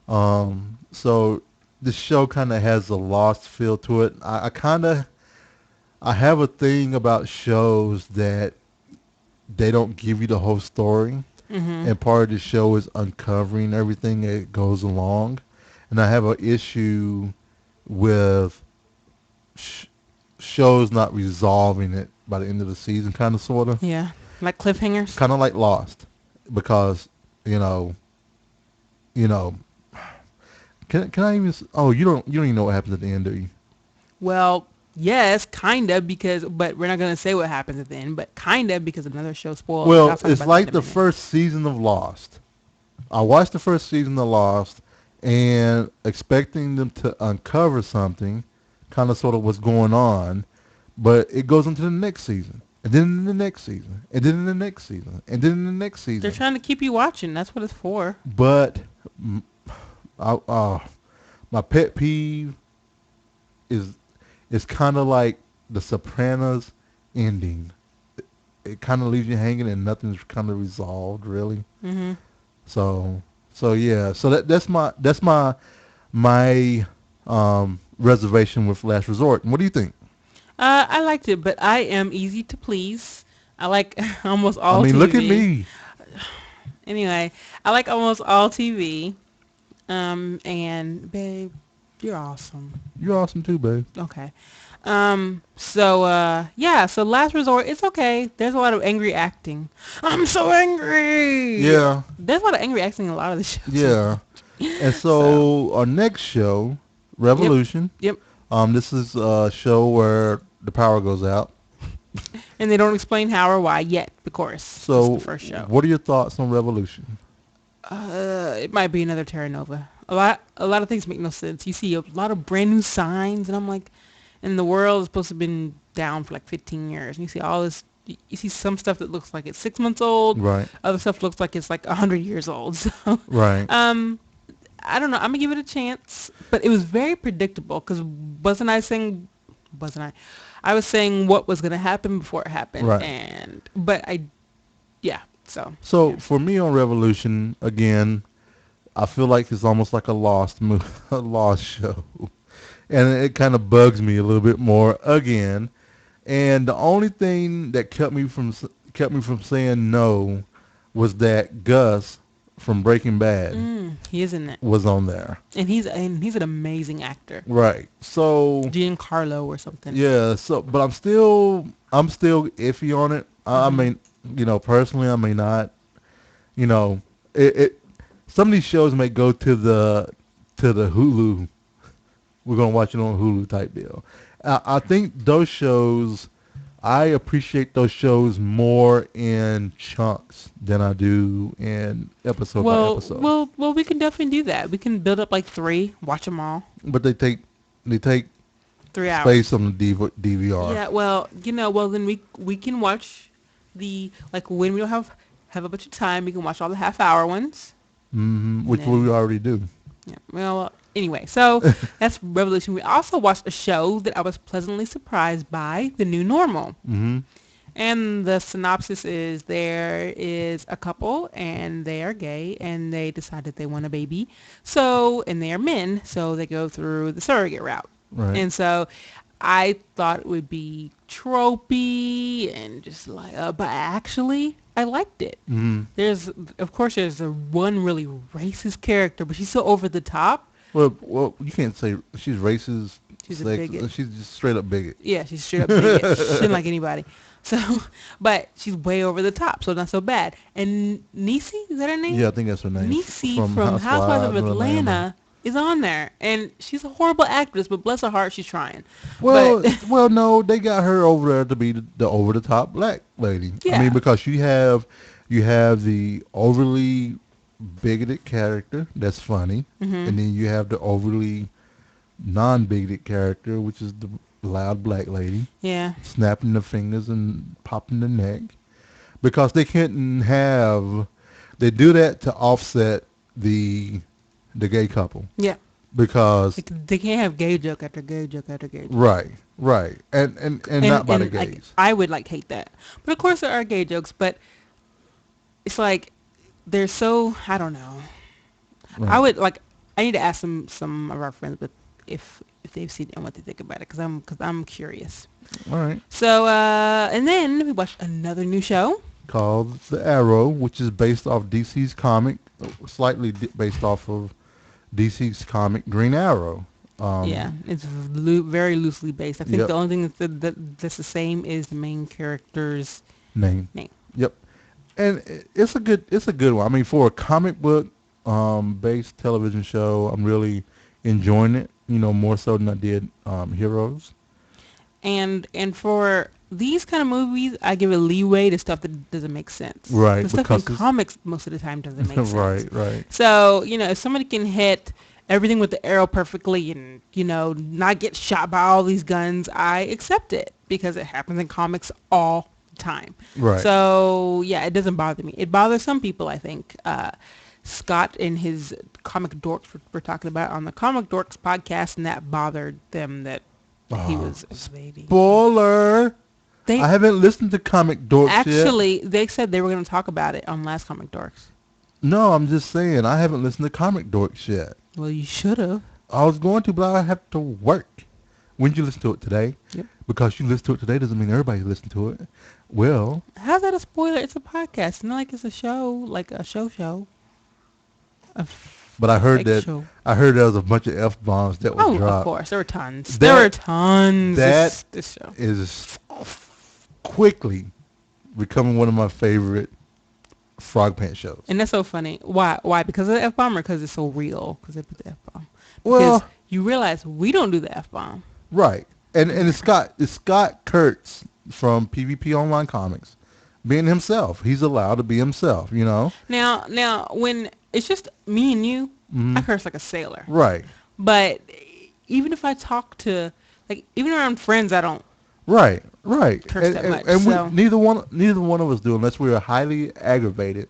So the show kind of has a lost feel to it. I have a thing about shows that they don't give you the whole story, and part of the show is uncovering everything that goes along. And I have an issue with shows not resolving it by the end of the season, kind of, sort of. Yeah, like cliffhangers. Kind of like Lost, because, you know, you know, can I even, you don't even know what happens at the end, do you? Well, yes, kinda, but we're not gonna say what happens at the end, but kinda because another show spoiled. Well, I'll talk it's about like that in the a minute. first season of Lost. I watched the first season of Lost and expecting them to uncover something, kind of sort of what's going on, but it goes into the next season, and then in the next season, and then in the next season, and then in the next They're season. trying to keep you watching. That's what it's for. But mm, my pet peeve is kind of like The Sopranos ending. It kind of leaves you hanging, and nothing's kind of resolved really. Mhm. So yeah. So that's my reservation with Last Resort. And what do you think? I liked it, but I am easy to please. I like almost I all mean, TV. look at me. Anyway, I like almost all TV. And babe, you're awesome. You're awesome too, babe. Okay. So Last Resort, it's okay. There's a lot of angry acting. I'm so angry. Yeah, There's a lot of angry acting in a lot of the shows. yeah. And So, so our next show, Revolution. yep. This is a show where the power goes out. And they don't explain how or why yet, of course. This is So, the first show. what are your thoughts on Revolution? It might be another Terra Nova. A lot of things make no sense. You see a lot of brand new signs, and I'm like, and the world is supposed to have been down for like 15 years. And you see all this, you see some stuff that looks like it's 6 months old. Right, Other stuff looks like it's like 100 years old. So, right. I don't know. I'm gonna give it a chance, but it was very predictable because wasn't I? I was saying what was gonna happen before it happened, Right. yeah. So So for me on Revolution, again, I feel like it's almost like a a lost show, and it kind of bugs me a little bit more again. And the only thing that kept me from saying no was that Gus from Breaking Bad he is in it, was on there. and he's an amazing actor, Right. So Giancarlo or something. yeah. So, but I'm still iffy on it. I mean, personally, I may not. You know, it some of these shows may go to the Hulu. We're gonna watch it on Hulu type deal. I think those shows, I appreciate those shows more in chunks than I do in episode by episode. Well, we can definitely do that. We can build up like 3, watch them all, But they take 3 hours. space on the DVR. Yeah, well then we can watch the, like, when we don't have a bunch of time, we can watch all the half-hour ones. Which then- we already do. Yeah. Well, anyway, so that's Revolution. We also watched a show that I was pleasantly surprised by, The New Normal. And the synopsis is there is a couple and they are gay and they decide that they want a baby. So, and they are men, so they go through the surrogate route. Right. And so I thought it would be tropey and just like, but actually I liked it. There's a one really racist character, but she's so over the top. Well, you can't say she's racist. She's a sexist. bigot. She's just straight up bigot. Yeah, she's straight up bigot. She didn't like anybody. So, but she's way over the top, so not so bad. And Niecy, is that her name? Yeah, I think that's her name. Niecy from Housewives of Atlanta is on there, and she's a horrible actress, but bless her heart, she's trying. Well, But, well, no, they got her over there to be the over the top black lady. Yeah. I mean, because You have the overly bigoted character that's funny, Mhm. and then you have the overly non-bigoted character, which is the loud black lady, Yeah. snapping the fingers and popping the neck. Because they couldn't have, they do that to offset the the gay couple. Yeah. Because They can't have gay joke after gay joke after gay joke. right, right, and And not by the and like gays. I would like hate that. But of course there are gay jokes, but it's like they're so I don't know. I Right. would like I need to ask some of our friends but if they've seen it and what they think about it cuz I'm curious. All right. So and then we watched another new show. Called The Arrow, which is based off DC's comic, slightly based off of DC's comic Green Arrow. Yeah, it's very loosely based. I think the Yep. only thing that's the same is the main character's Name. name. Yep. And it's a good one. I mean, for a comic book based television show, I'm really enjoying it. You know, more so than I did Heroes. And for these kind of movies, I give it leeway to stuff that doesn't make sense. Right, The stuff in because it's comics most of the time doesn't make sense. right, right, So, if somebody can hit everything with the arrow perfectly and, not get shot by all these guns, I accept it because it happens in comics all the time. right. So, yeah, it doesn't bother me. It bothers some people, I think. Scott and his comic dorks were talking about on the Comic Dorks podcast, and that bothered them that he was invading. Spoiler. They I haven't listened to Comic Dorks yet. actually, they said they were going to talk about it on last Comic Dorks. No, I'm just saying I haven't listened to Comic Dorks yet. Well, you should have. I was going to, but I have to work. When did you listen to it today? Yep. Because you listen to it today doesn't mean everybody listened to it. Well, How's that a spoiler? It's a podcast. It's not like it's a show, like a show. A but I heard fake that show. there was a bunch of F bombs that were Oh, dropped. of course. There were tons. That- There were tons this show. Is quickly becoming one of my favorite Frogpants shows. And that's so funny. Why? Why? Because of the F-bomb or because it's so real? Because they put the F-bomb. Well, Because you realize we don't do the F-bomb. right. And it's Scott Kurtz from PvP Online Comics being himself. He's allowed to be himself, you know? Now, when it's just me and you, I curse like a sailor. Right. But even if I talk to, like, even around friends, I don't. Right, right. Curse that much, and so. neither one of us do unless we are highly aggravated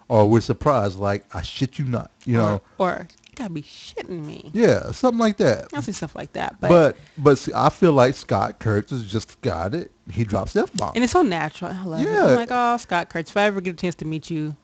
or we're surprised, like, I shit you not, you know? Or you gotta be shitting me. Yeah, something like that. I'll see stuff like that. But But see, I feel like Scott Kurtz is just a guy that he drops F-bombs. and it's so natural. I love it. Yeah. I'm like, oh, Scott Kurtz. If I ever get a chance to meet you,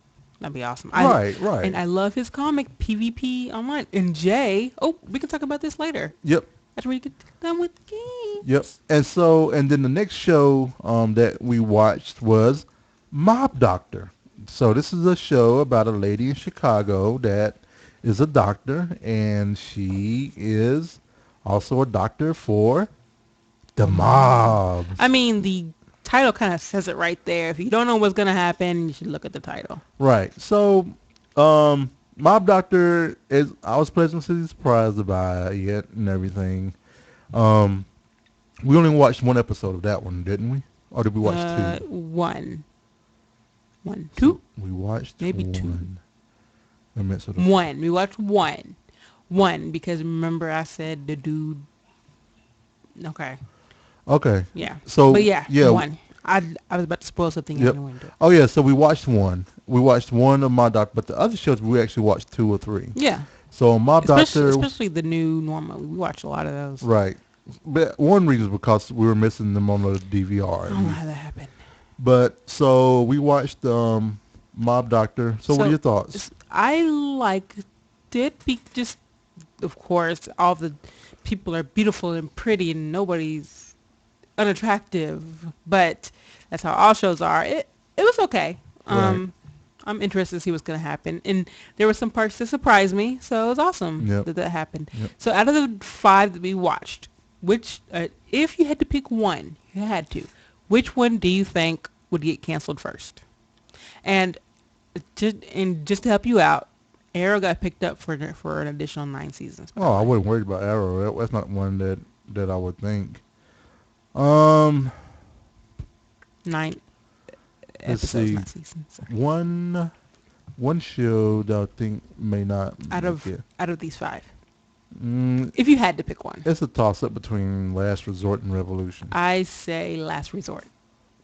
that'd be awesome. Right. And I love his comic, PvP Online. And Jay, we can talk about this later. Yep. After we get done with the game. Yep. And then the next show that we watched was Mob Doctor. So this is a show about a lady in Chicago that is a doctor, and she is also a doctor for the mob. I mean, the title kind of says it right there. If you don't know what's going to happen, you should look at the title. Right. So Mob Doctor is. I was pleasantly surprised by it and everything. We only watched one episode of that one, didn't we? Or did we watch two? One. Two? We watched Maybe one. two. I meant sort One. We watched one. One, because remember I said the dude. Okay. Okay. Yeah. So But yeah, yeah. one. I was about to spoil something. Yep. And I went into it. Oh yeah. So we watched one. We watched one of Mob Doctor, but the other shows we actually watched two or three. Yeah. So Mob Doctor, Especially the new normal. We watched a lot of those. right? But one reason is because we were missing them on the DVR. I don't know how that happened. But so we watched Mob Doctor. So what are your thoughts? I liked it. Just, of course, all the people are beautiful and pretty and nobody's unattractive. But that's how all shows are. It was okay. Right. I'm interested to see what's going to happen. And there were some parts that surprised me. So it was awesome Yep. that happened. Yep. So out of the 5 that we watched, which, if you had to pick one, you had to, which one do you think would get canceled first? And just to help you out, Arrow got picked up for an additional 9 seasons. Oh, I wasn't worried about Arrow. That's not one that I would think. 9. Let's episodes, see. not seasons. Sorry. One show that I think may not Out make of it. out of these 5, Mm, if you had to pick one, it's a toss-up between Last Resort and Revolution. I say Last Resort.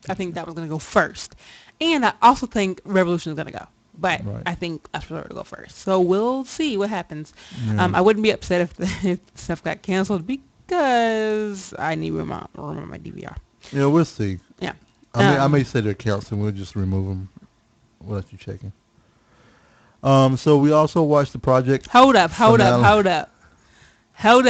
I think that was gonna go first, and I also think Revolution is gonna go. But Right. I think Last Resort will go first. So we'll see what happens. Yeah. I wouldn't be upset if stuff got canceled because I need room on my DVR. Yeah, we'll see. Yeah. I may say they're canceled. We'll just remove them. We'll let you check in. So we also watched the project. Hold up. Finale. Hold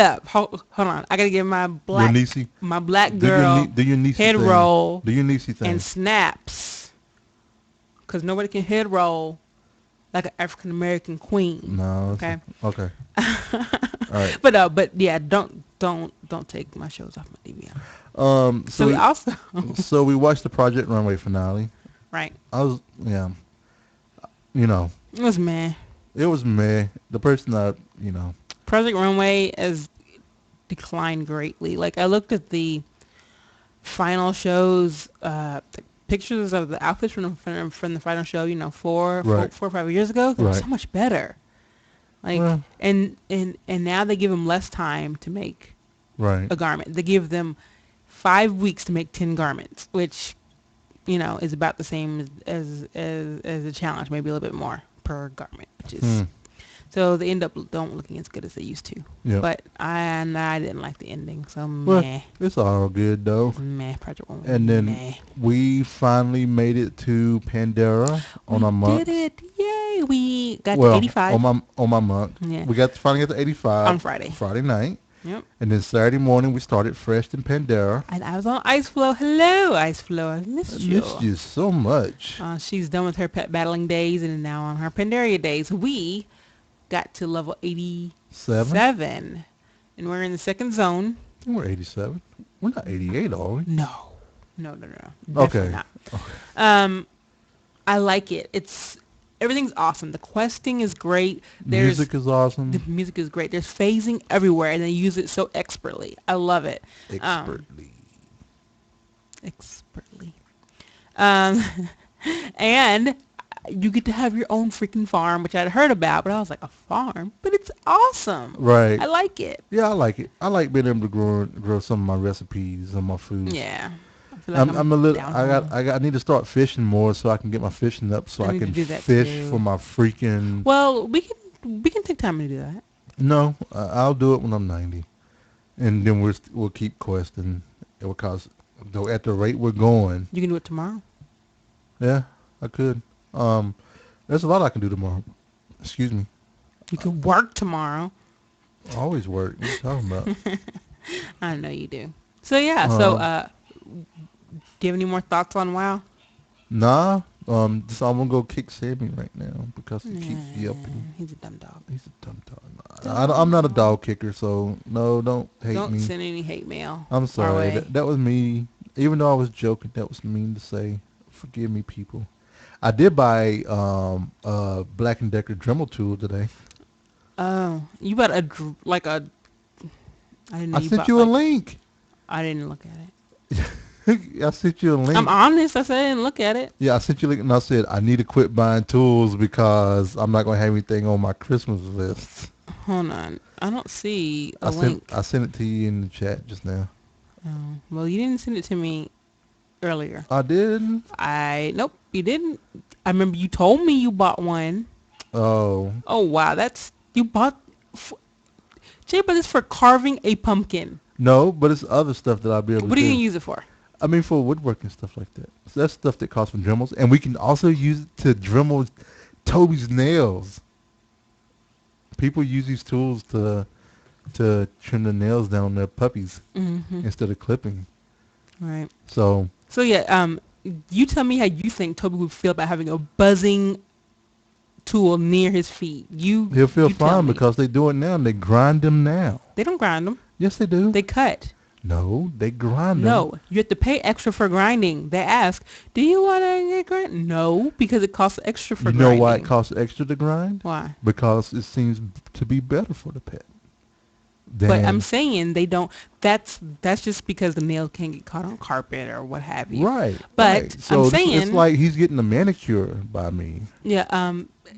on. I gotta give my Your black niecey. Do girl your niecey head thing. roll Do your niecey thing. and snaps, because nobody can head roll like an African American queen. No. Okay. Okay. All right. But yeah, don't take my shows off my DVR. So we also So we watched the Project Runway finale. right. You know, It was meh. it was meh. The person that Project Runway has declined greatly. Like I looked at the final shows, the pictures of the outfits from the final show. You know, four Right. or 5 years ago. They were Right. so much better. Like Well. and now they give them less time to make right. a garment. They give them 5 weeks to make 10 garments, which is about the same as a challenge, maybe a little bit more per garment, which is so they end up don't looking as good as they used to. Yeah. But I didn't like the ending, so Well, meh, it's all good though. Project One. And then meh. we finally made it to Pandora on our month. Did it? Yay! We got Well, to 85 on my month. Yeah. We got to finally get to 85 on Friday. Friday night. Yep. And then Saturday morning we started fresh in Pandora. And I was on Ice Flow. Hello, Ice Flow. I missed I you. missed you so much. She's done with her pet battling days and now on her Pandaria days. We got to level 87. And we're in the second zone. We're 87. We're not 88, are we? No. Okay. Definitely not. I like it. Everything's awesome. The questing is great. Music is awesome. The music is great. There's phasing everywhere, and they use it so expertly. I love it. Expertly. And you get to have your own freaking farm, which I'd heard about, but I was like, a farm? But it's awesome. Right. I like it. Yeah, I like it. I like being able to grow some of my recipes and my food. Yeah. I feel like I'm a little. down I need to start fishing more so I can get my fishing up so I I need to can do that fish too. for my freaking. Well, we can take time to do that. No, I'll do it when I'm 90, and then we'll keep questing. Because though at the rate we're going, You can do it tomorrow. yeah, I could. There's a lot I can do tomorrow. Excuse me. You can work tomorrow. I always work. What are you talking about? I know you do. So yeah. Do you have any more thoughts on WoW? Nah. I'm gonna go kick Sammy right now because he keeps yelping. He's a dumb dog. He's a dumb dog. I'm not a dog kicker, so no, don't hate Don't me. send any hate mail. I'm our sorry. way. That was me. Even though I was joking, that was mean to say. Forgive me, people. I did buy Black & Decker Dremel tool today. Oh, you bought I didn't know I you sent bought, you a like- link. I didn't look at it. I sent you a link. I'm honest. I said I didn't look at it. Yeah, I sent you a link and I said I need to quit buying tools because I'm not going to have anything on my Christmas list. Hold on. I don't see a link. I sent it to you in the chat just now. Oh, well, you didn't send it to me earlier. I did? Nope, you didn't. I remember you told me you bought one. Oh. Oh, wow. You bought, Jay, but it's for carving a pumpkin. No, but it's other stuff that I'll be able to do. What are you going to use it for? I mean, for woodworking stuff like that. So that's stuff that costs from Dremels. And we can also use it to Dremel Toby's nails. People use these tools to trim the nails down on their puppies instead of clipping. Right. So yeah, you tell me how you think Toby would feel about having a buzzing tool near his feet. he'll feel you tell fine me. because they do it now and they grind them now. They don't grind them. Yes, they do. They cut. No, they grind them. No, you have to pay extra for grinding. They ask, do you want to get grind? No, because it costs extra for You grinding. know why it costs extra to grind? Why? Because it seems to be better for the pet. But I'm than saying they don't. That's just because the nails can't get caught on carpet or what have you. right, But right. I'm So it's saying, like he's getting a manicure by me. yeah,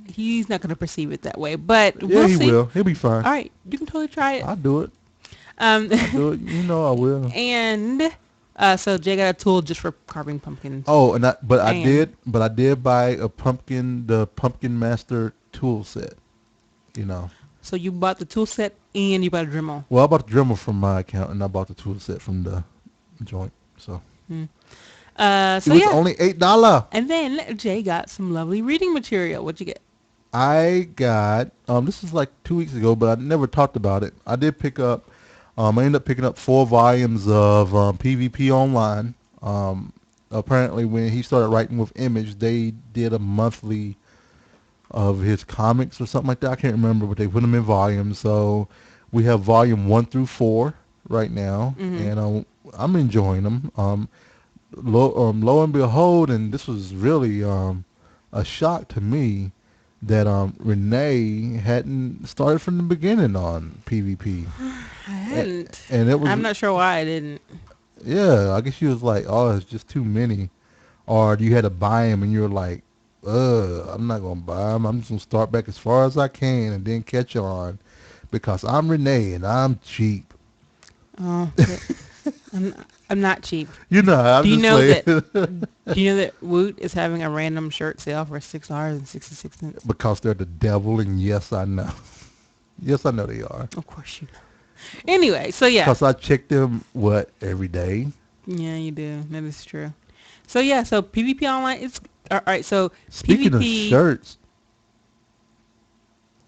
he's not gonna perceive it that way. But Yeah, we'll he see. will. He'll be fine. All right, you can totally try it. I'll do it. Um, I'll do it. You know I will. and so Jay got a tool just for carving pumpkins. Oh, and And but I did buy the Pumpkin Master tool set. You know. so you bought the tool set and you bought a Dremel. Well, I bought the Dremel from my account, and I bought the tool set from the joint. So Hmm. it So was yeah. only $8. And then Jay got some lovely reading material. What'd you get? I got this is like 2 weeks ago, but I never talked about it. I did pick up I ended up picking up 4 volumes of PvP Online. Apparently, when he started writing with Image, they did a monthly of his comics or something like that. I can't remember, but they put them in volumes. So we have volume 1 through 4 right now, Mm-hmm. and I'm enjoying them. Lo and behold, and this was really a shock to me that Renee hadn't started from the beginning on PvP, I hadn't. and it was I'm not sure why I didn't. yeah. I guess she was like, oh, it's just too many, or you had to buy them, and you were like, I'm not gonna buy them. I'm just gonna start back as far as I can and then catch on, because I'm Renee and I'm cheap. Oh, I'm I'm not cheap. You know, I'm Do you just know playing. Do you know that Woot is having a random shirt sale for $6.66? Because they're the devil, and yes, I know. Yes, I know they are. Of course you know. Anyway, so yeah. Because I check them, every day? Yeah, you do. That is true. So yeah, so PvP Online is all right. So Speaking of PvP. shirts,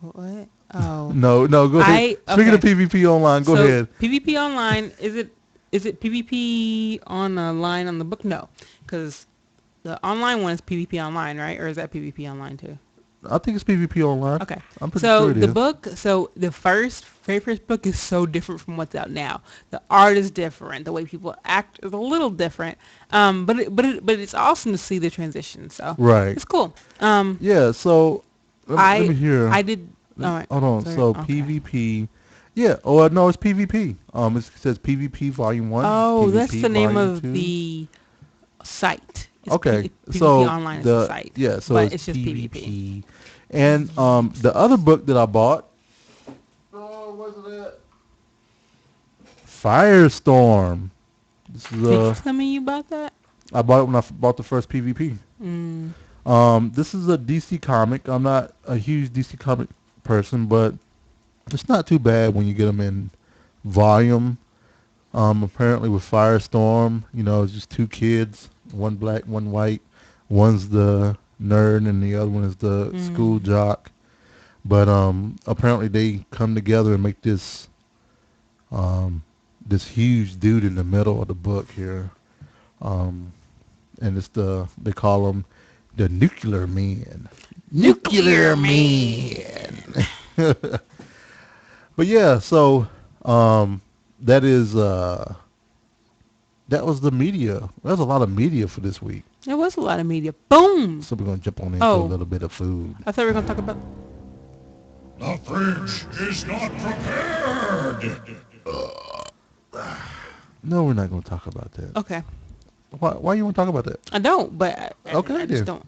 What? Oh, no, go ahead. Speaking of okay. PvP Online, go So ahead. PvP Online is it PvP on a line on the book? No, because the online one is PvP Online, right? Or is that PvP Online too? I think it's PvP Online. Okay. I'm pretty So sure it the is. book, so the very first book is so different from what's out now. The art is different. The way people act is a little different. But it's awesome to see the transition. So Right. it's cool. Yeah, so let me I hear. I did. All right. Hold on. Sorry. So Okay. PvP. Yeah. Oh, no, it's PvP. It says PvP Volume 1, Oh, that's PvP the name Volume of 2. the site. Okay. PvP So Online is the site, so but it's it's just PvP. PvP. And the other book that I bought, oh, what's it? Firestorm. This is Did you tell me you bought that? I bought it when I bought the first PvP. Mm. This is a DC comic. I'm not a huge DC comic person, but it's not too bad when you get them in volume. Apparently with Firestorm, it's just two kids, one black, one white. One's the nerd and the other one is the school Mm. jock. But apparently they come together and make um, this huge dude in the middle of the book here. Um, and they call him the Nuclear Man. Nuclear Man. But yeah, so that is that was the media. There's a lot of media for this week. There was a lot of media. Boom. So we're gonna jump on into a Oh, little bit of food. I thought we were gonna talk about. The fridge is not prepared. No, we're not gonna talk about that. Okay. Why you want to talk about that? I don't, but Okay, I then. just don't.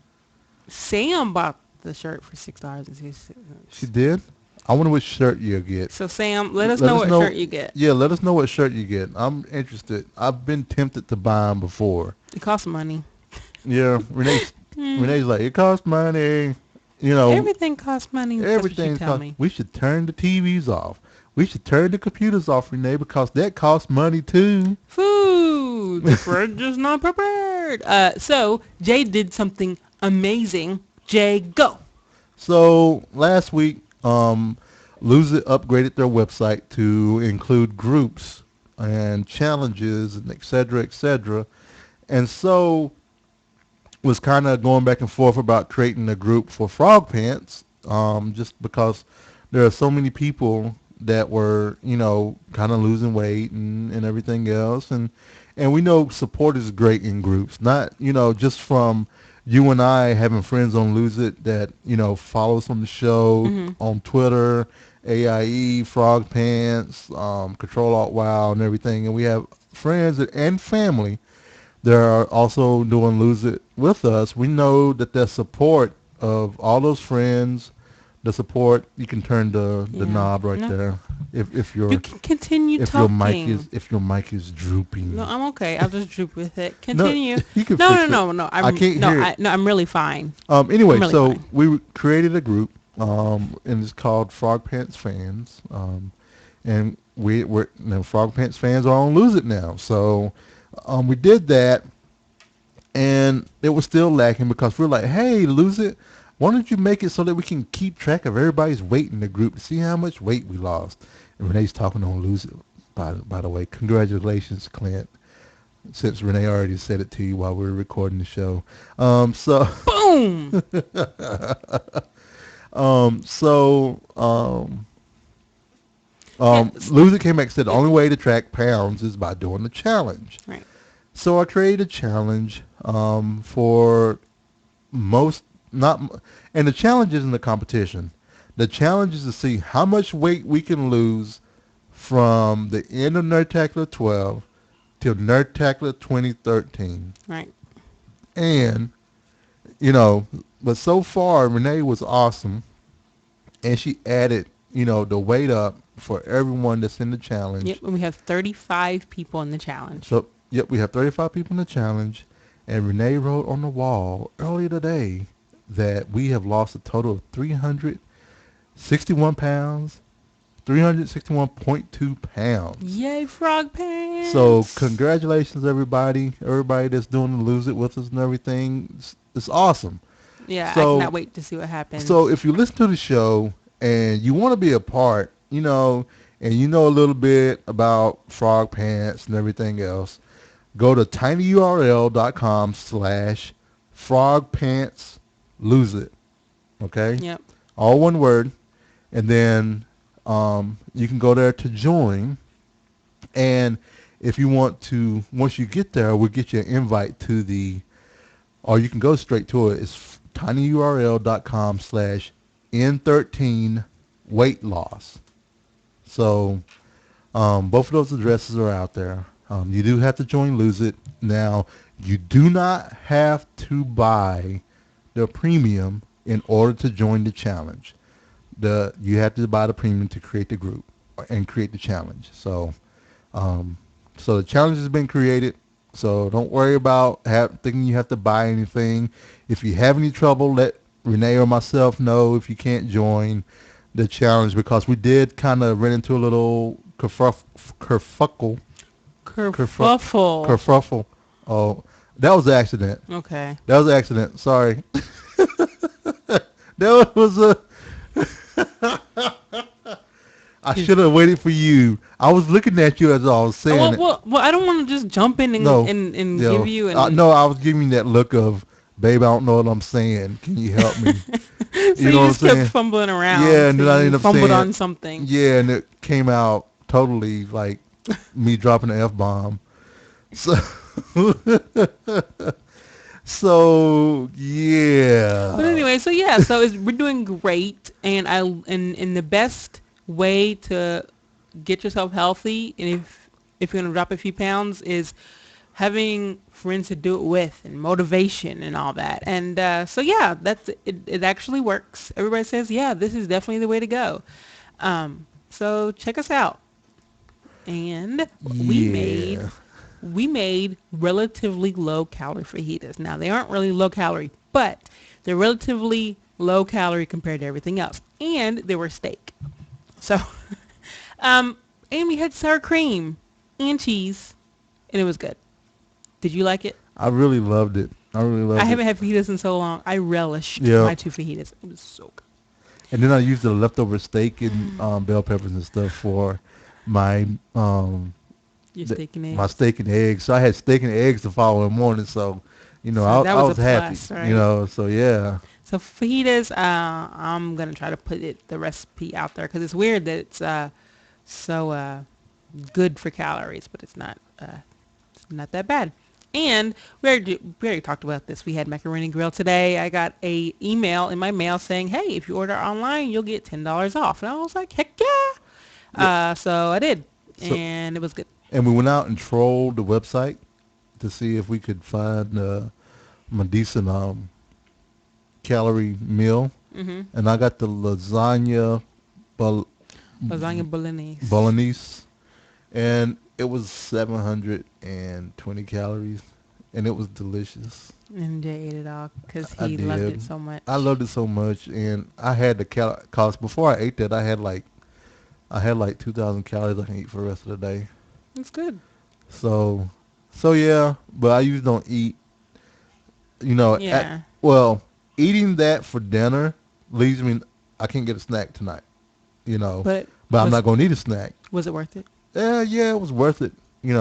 Sam bought the shirt for $6.66. She did. I wonder what shirt you'll get. So Sam, let us know what shirt you get. Yeah, let us know what shirt you get. I'm interested. I've been tempted to buy them before. It costs money. Yeah, Renee's like, it costs money. Everything costs money. That's what you Everything tell costs. me. We should turn the TVs off. We should turn the computers off, Renee, because that costs money too. Food. The fridge is not prepared. So Jay did something amazing. Jay, go. So last week, Lose It upgraded their website to include groups and challenges and et cetera, et cetera. And so was kind of going back and forth about creating a group for Frogpants, just because there are so many people that were, kind of losing weight and everything else. And we know support is great in groups, not, just from you and I having friends on Lose It that, follow us on the show, Mm-hmm. on Twitter, AIE, Frog Pants, Control Alt Wow, and everything. And we have friends and family that are also doing Lose It with us. We know that the support of all those friends, the support, you can turn the Yeah. knob right No, there. If you your can continue if your mic talking. is if your mic is No, drooping. I'm okay. I'll just droop with it. No, Continue. you can No, no, fix it. no, no. I can't hear it. No, I'm really fine. I'm Anyway, really so fine. we created a group, and it's called Frog Pants Fans, and we're Frog Pants fans are on Lose It now. So we did that, and it was still lacking because we're like, hey, Lose It, why don't you make it so that we can keep track of everybody's weight in the group to see how much weight we lost? And Renee's talking on Lose It. By the way, congratulations, Clint. Since Renee already said it to you while we were recording the show. So Boom. Um, so, um, Yes. Loser came back and said the only way to track pounds is by doing the challenge. Right. So I created a challenge for most, not, and the challenge isn't the competition. The challenge is to see how much weight we can lose from the end of Nerdtacular 12 till Nerdtacular 2013. Right. And, you know, but so far, Renee was awesome. And she added, the weight up for everyone that's in the challenge. Yep. And we have 35 people in the challenge. So, yep, we have 35 people in the challenge. And Renee wrote on the wall earlier today that we have lost a total of 361 pounds, 361.2 pounds. Yay, frog pants. So congratulations, everybody that's doing the Lose It with us and everything. It's awesome. Yeah, So, I cannot wait to see what happens. So if you listen to the show and you want to be a part, and you know a little bit about Frog Pants and everything else, go to tinyurl.com/frogpantslose it. Okay? Yep. All one word. And then you can go there to join. And if you want to, once you get there, we'll get you an invite to or you can go straight to it. It's tinyurl.com/N13 weight loss. So both of those addresses are out there. You do have to join Lose It. Now, you do not have to buy the premium in order to join the challenge. You have to buy the premium to create the group and create the challenge. So the challenge has been created. So don't worry about thinking you have to buy anything. If you have any trouble, let Renee or myself know if you can't join the challenge, because we did kind of run into a little kerfuffle. Kerfuffle. Oh, that was an accident. Okay. That was an accident. Sorry. That was a... I should have waited for you. I was looking at you as I was saying it. Well, I don't want to just jump in and, No. and Yo, give you... no, I was giving you that look of, babe, I don't know what I'm saying. Can you help me? So You know what I'm just kept saying? fumbling around. Yeah, and so then I you ended up fumbled saying... on something. Yeah, and it came out totally like me dropping an F-bomb. So... So yeah. But anyway, so yeah, so we're doing great, and the best way to get yourself healthy, and if you're gonna drop a few pounds, is having friends to do it with, and motivation and all that. And so yeah, that's it. It actually works. Everybody says, yeah, this is definitely the way to go. So check us out. And Yeah. we made relatively low calorie fajitas. Now they aren't really low calorie, but they're relatively low calorie compared to everything else. And they were steak. So, and we had sour cream and cheese, and it was good. Did you like it? I really loved it. I haven't had fajitas in so long. I relished Yeah. my 2 fajitas. It was so good. And then I used the leftover steak and bell peppers and stuff for my Your steak and eggs. my steak and eggs. So I had steak and eggs the following morning. So, So I that was was a happy. plus, right? So yeah. So fajitas, I'm gonna try to put the recipe out there because it's weird that it's so good for calories, but it's not that bad. And we already talked about this. We had Macaroni Grill today. I got a email in my mail saying, hey, if you order online, you'll get $10 off. And I was like, heck yeah. Yeah. So I did. So And it was good. and we went out and trolled the website to see if we could find a decent calorie meal, Hmm. and I got the lasagna bol- Lasagna bolognese. bolognese, and it was 720 calories, and it was delicious. And Jay ate it all because I he loved did. it so much. I loved it so much, and I had the cost before I ate that. I had like 2,000 calories I can eat for the rest of the day. It's good. So, so yeah, but I usually don't eat. You know, Yeah. well, eating that for dinner leaves me. I can't get a snack tonight. You know, But but I'm was not gonna need a snack. was it worth it? Yeah, it was worth it. It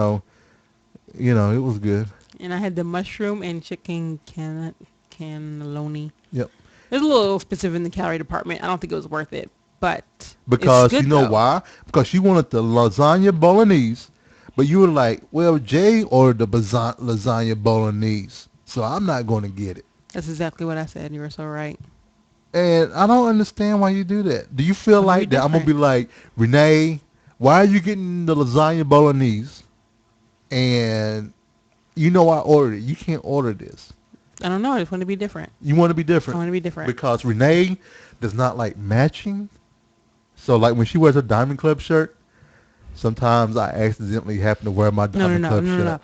was good. And I had the mushroom and chicken cannelloni. Yep. It's a little specific in the calorie department. I don't think it was worth it, but it's Because you good know though. why? Because you wanted the lasagna bolognese, but you were like, well, Jay ordered the lasagna bolognese, so I'm not going to get it. That's exactly what I said. You were so right. And I don't understand why you do that. Do you feel Want to be like that I'm gonna be different. like, Renee, why are you getting the lasagna bolognese? And you know I ordered it. You can't order this. I don't know. I just want to be different. You want to be I different want to be different. because Renee does not like matching. So like when she wears a Diamond Club shirt, sometimes I accidentally happen to wear my No, no, Diamond no, Club no, no, shirt. no.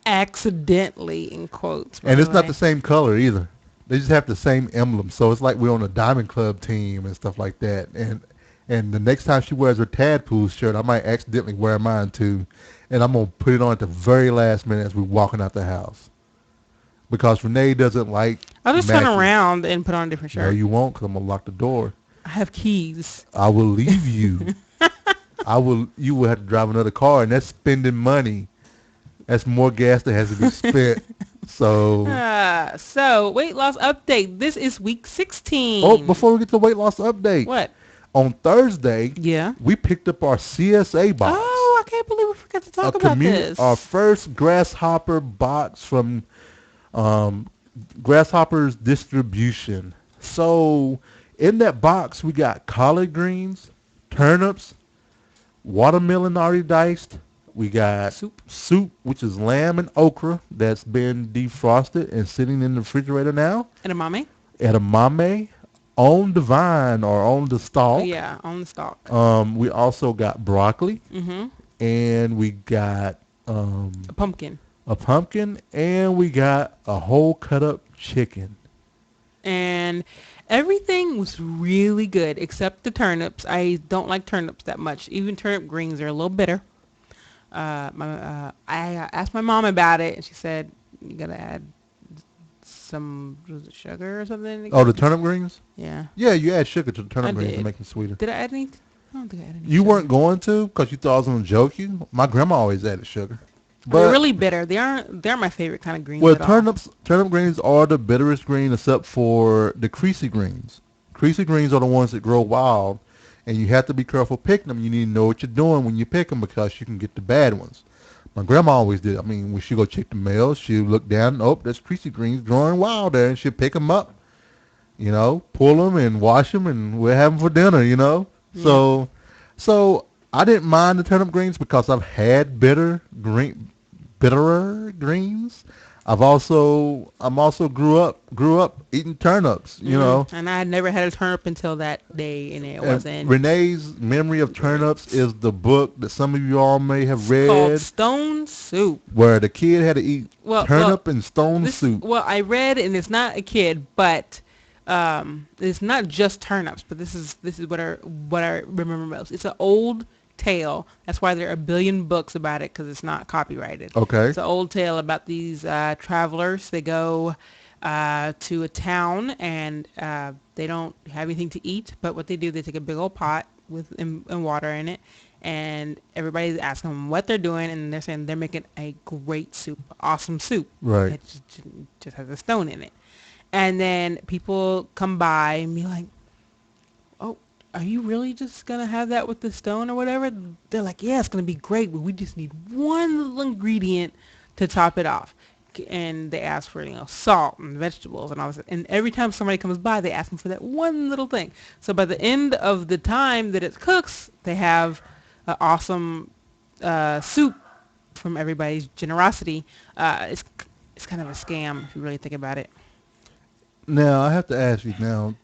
Accidentally, in quotes, by And the it's not way. the same color either. They just have the same emblem. So it's like we're on a Diamond Club team and stuff like that. And the next time she wears her Tadpool shirt, I might accidentally wear mine too. And I'm going to put it on at the very last minute as we're walking out the house. Because Renee doesn't like I'll just turn matching. around and put on a different No, shirt. you won't because I'm going to lock the door. I have keys. I will leave you. You will have to drive another car, and that's spending money. That's more gas that has to be spent. So, So, weight loss update. This is week 16. before we get to the weight loss update, What? on Thursday, Yeah. we picked up our CSA box. Oh, I can't believe we forgot to talk about this. Our first grasshopper box from Grasshoppers distribution. So, in that box, we got collard greens, turnips, watermelon already diced. We got soup, which is lamb and okra that's been defrosted and sitting in the refrigerator now. Edamame? Edamame on the vine or on the Oh, stalk. yeah, on the stalk. We also got broccoli, Mm-hmm. and we got A pumpkin. a pumpkin, and we got a whole cut up chicken. And everything was really good except the turnips. I don't like turnips that much. Even turnip greens are a little bitter. I asked my mom about it, and she said you gotta add some was it sugar or something. Oh, the turnip greens? Yeah, Yeah, you add sugar to the I turnip greens to did. make them sweeter. Did I add any? I don't think I added any. You sugar. weren't going to because you thought I was going to joke you. My grandma always added sugar. They're But really bitter. They're my favorite kind of greens. well, at all. turnip greens are the bitterest green except for the creasy greens. Creasy greens are the ones that grow wild, and you have to be careful picking them. You need to know what you're doing when you pick them because you can get the bad ones. My grandma always did. I mean, when she go check the mail, she'd look down. Oh, there's creasy greens growing wild there, and she'd pick them up. Pull them and wash them, and we'll have them for dinner. Yeah. So I didn't mind the turnip greens because I've had bitterer greens. I'm also grew up eating turnips. And I had never had a turnip until that day, and it And wasn't Renee's Memory of Turnips is the book that some of you all may have called read, stone soup. where the kid had to eat Well, turnip and stone This, soup. well, I read, and it's not a kid, but it's not just turnips. But this is what I remember most. It's an old tale. That's why there are a billion books about it because it's not copyrighted. Okay. It's an old tale about these travelers. They go to a town and they don't have anything to eat. But what they do, they take a big old pot with and water in it, and everybody's asking them what they're doing, and they're saying they're making a great soup, awesome soup. Right. It just has a stone in it. And then people come by and be like, oh, are you really just going to have that with the stone or whatever? They're like, yeah, it's going to be great, but we just need one little ingredient to top it off. and they ask for, salt and vegetables and all this. And every time somebody comes by, they ask them for that one little thing. So by the end of the time that it cooks, they have an awesome soup from everybody's generosity. It's kind of a scam if you really think about it. Now I have to ask you now.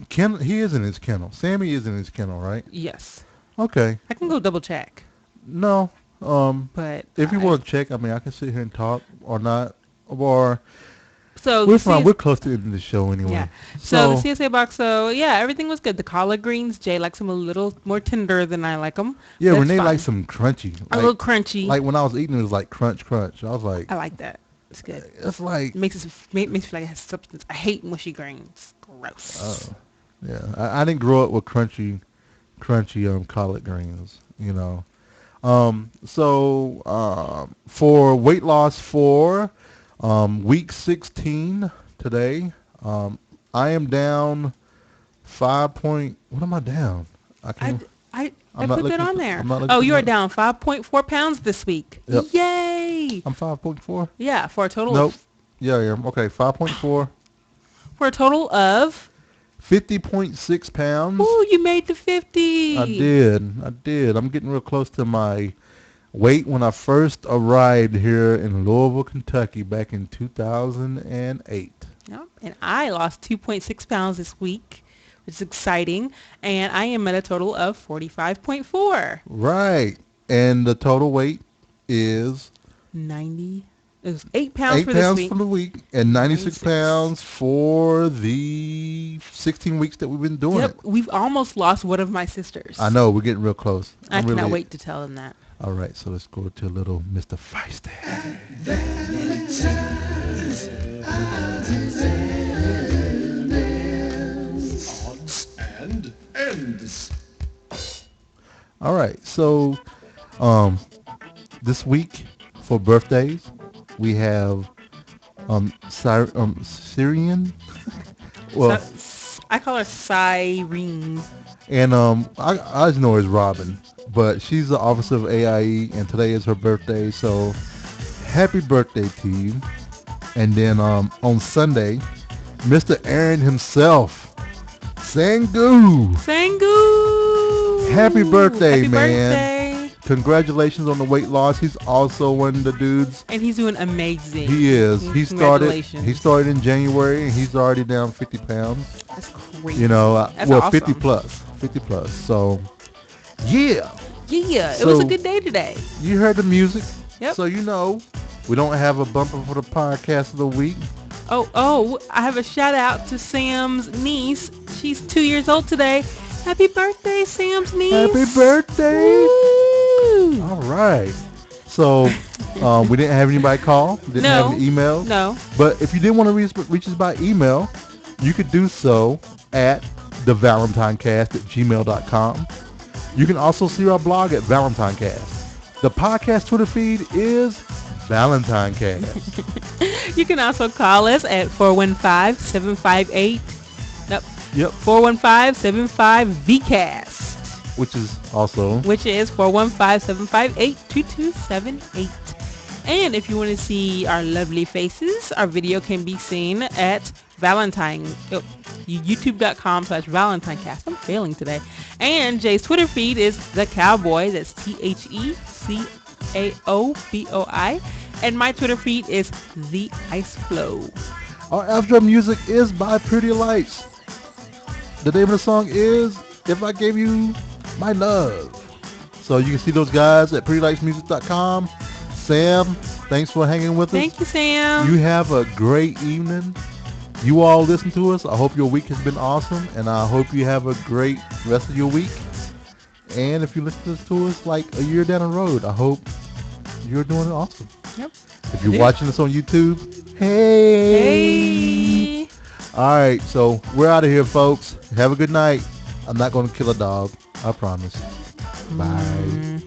He is in his kennel. Sammy is in his kennel, right? Yes. Okay. I can go double check, No. but If you want to check, I mean, I can sit here and talk or not, or so we're fine. We're close to the end of the show anyway. Yeah. So the CSA box. So yeah, everything was good. The collard greens, Jay likes them a little more tender than I like them. Yeah, That's Renee fine. likes some crunchy. A little crunchy. Like when I was eating, it was like crunch, crunch. I was like, I like that. It's good. it's like, It makes me feel like it has substance. I hate mushy greens. Gross. oh, yeah. I didn't grow up with crunchy collard greens. For weight loss for week 16 today, I am down 5 point. What am I down? I can't. I I'm not put that looking on for- there. I'm not looking Oh, for you are that. down 5.4 pounds this week. Yep. Yay! I'm 5.4. Yeah, for a total Nope. of Yeah, okay. 5.4. 50.6 pounds. Ooh, you made the 50. I did. I'm getting real close to my weight when I first arrived here in Louisville, Kentucky back in 2008. Yep. And I lost 2.6 pounds this week, which is exciting. And I am at a total of 45.4. Right. And the total weight is 90. It was 8 pounds 8 for this pounds week. for the week and 96 96 pounds for the 16 weeks that we've been doing Yep. it. We've almost lost one of my sisters. I know. We're getting real close. I I'm cannot really- wait to tell them that. All right. So let's go to a little Mr. Feisty. Odds and ends. All right. So this week for birthdays, we have Syrian. Well, I call her Cyrene. and I just know her as Robin, but she's the officer of AIE, and today is her birthday. So happy birthday to you. And then on Sunday, Mr. Aaron himself, Sangu. Sangu! Happy birthday, Happy man. birthday. Congratulations on the weight loss. He's also one of the dudes. And he's doing amazing. He is. He started. Congratulations. He started in January, and he's already down 50 pounds. That's crazy. That's awesome. 50 plus. 50 plus. So, yeah. Yeah, it was a So- good day today. You heard the music. Yep. So we don't have a bumper for the podcast of the week. Oh, I have a shout out to Sam's niece. She's 2 years old today. Happy birthday, Sam's niece. Happy birthday. Woo! All right. So we didn't have anybody call. Didn't No. have any emails. No. But if you did want to reach us by email, you could do so at thevalentinecast@gmail.com. You can also see our blog at ValentineCast. The podcast Twitter feed is ValentineCast. You can also call us at 415-758. Nope. Yep. 415-75-VCAST. Which is also Which is 415-758-2278. And if you want to see our lovely faces, our video can be seen at youtube.com/ValentineCast. I'm failing today. And Jay's Twitter feed is The Cowboy. That's TheCaoboi. And my Twitter feed is The Ice Flow. our outro music is by Pretty Lights. The name of the song is If I Gave You My Love. So you can see those guys at prettylightsmusic.com. Sam, thanks for hanging with us. Thank you, Sam. You have a great evening. You all listen to us. I hope your week has been awesome, and I hope you have a great rest of your week. And if you listen to us like a year down the road, I hope you're doing awesome. Yep. If you're do. watching us on YouTube, hey. Hey. All right, so we're out of here, folks. Have a good night. I'm not going to kill a dog. I promise. Bye.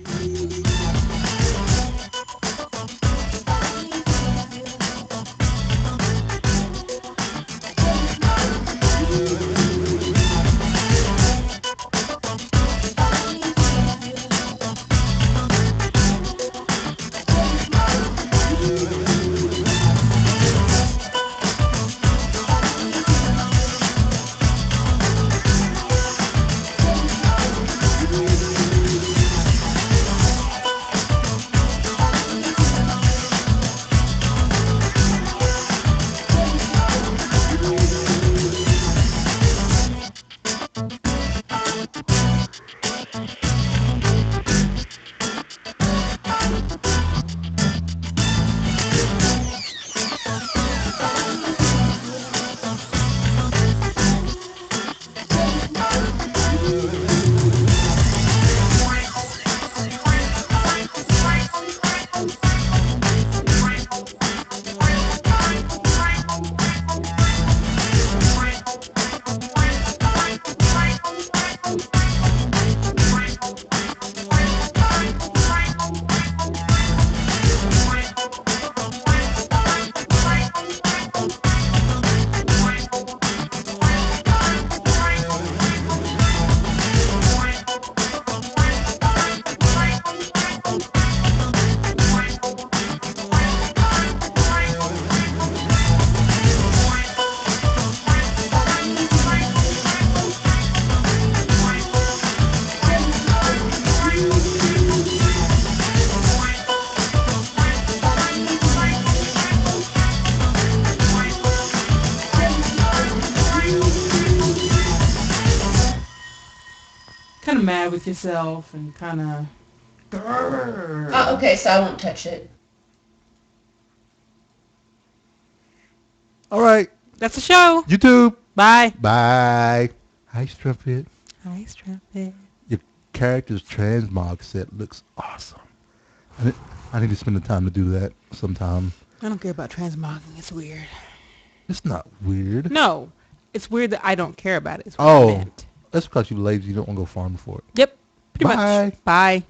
Kind of mad with yourself and kind of... Okay, so I won't touch it. All right, That's the show. YouTube. Bye. Bye. Hi, Strumpet. Hi, Strumpet. Your character's transmog set looks awesome. I need to spend the time to do that sometime. I don't care about transmogging. It's weird. It's not weird. No, it's weird that I don't care about it. It's what I Oh, meant. that's because you're lazy. You don't want to go farm for it. Yep. Pretty Bye. much. Bye.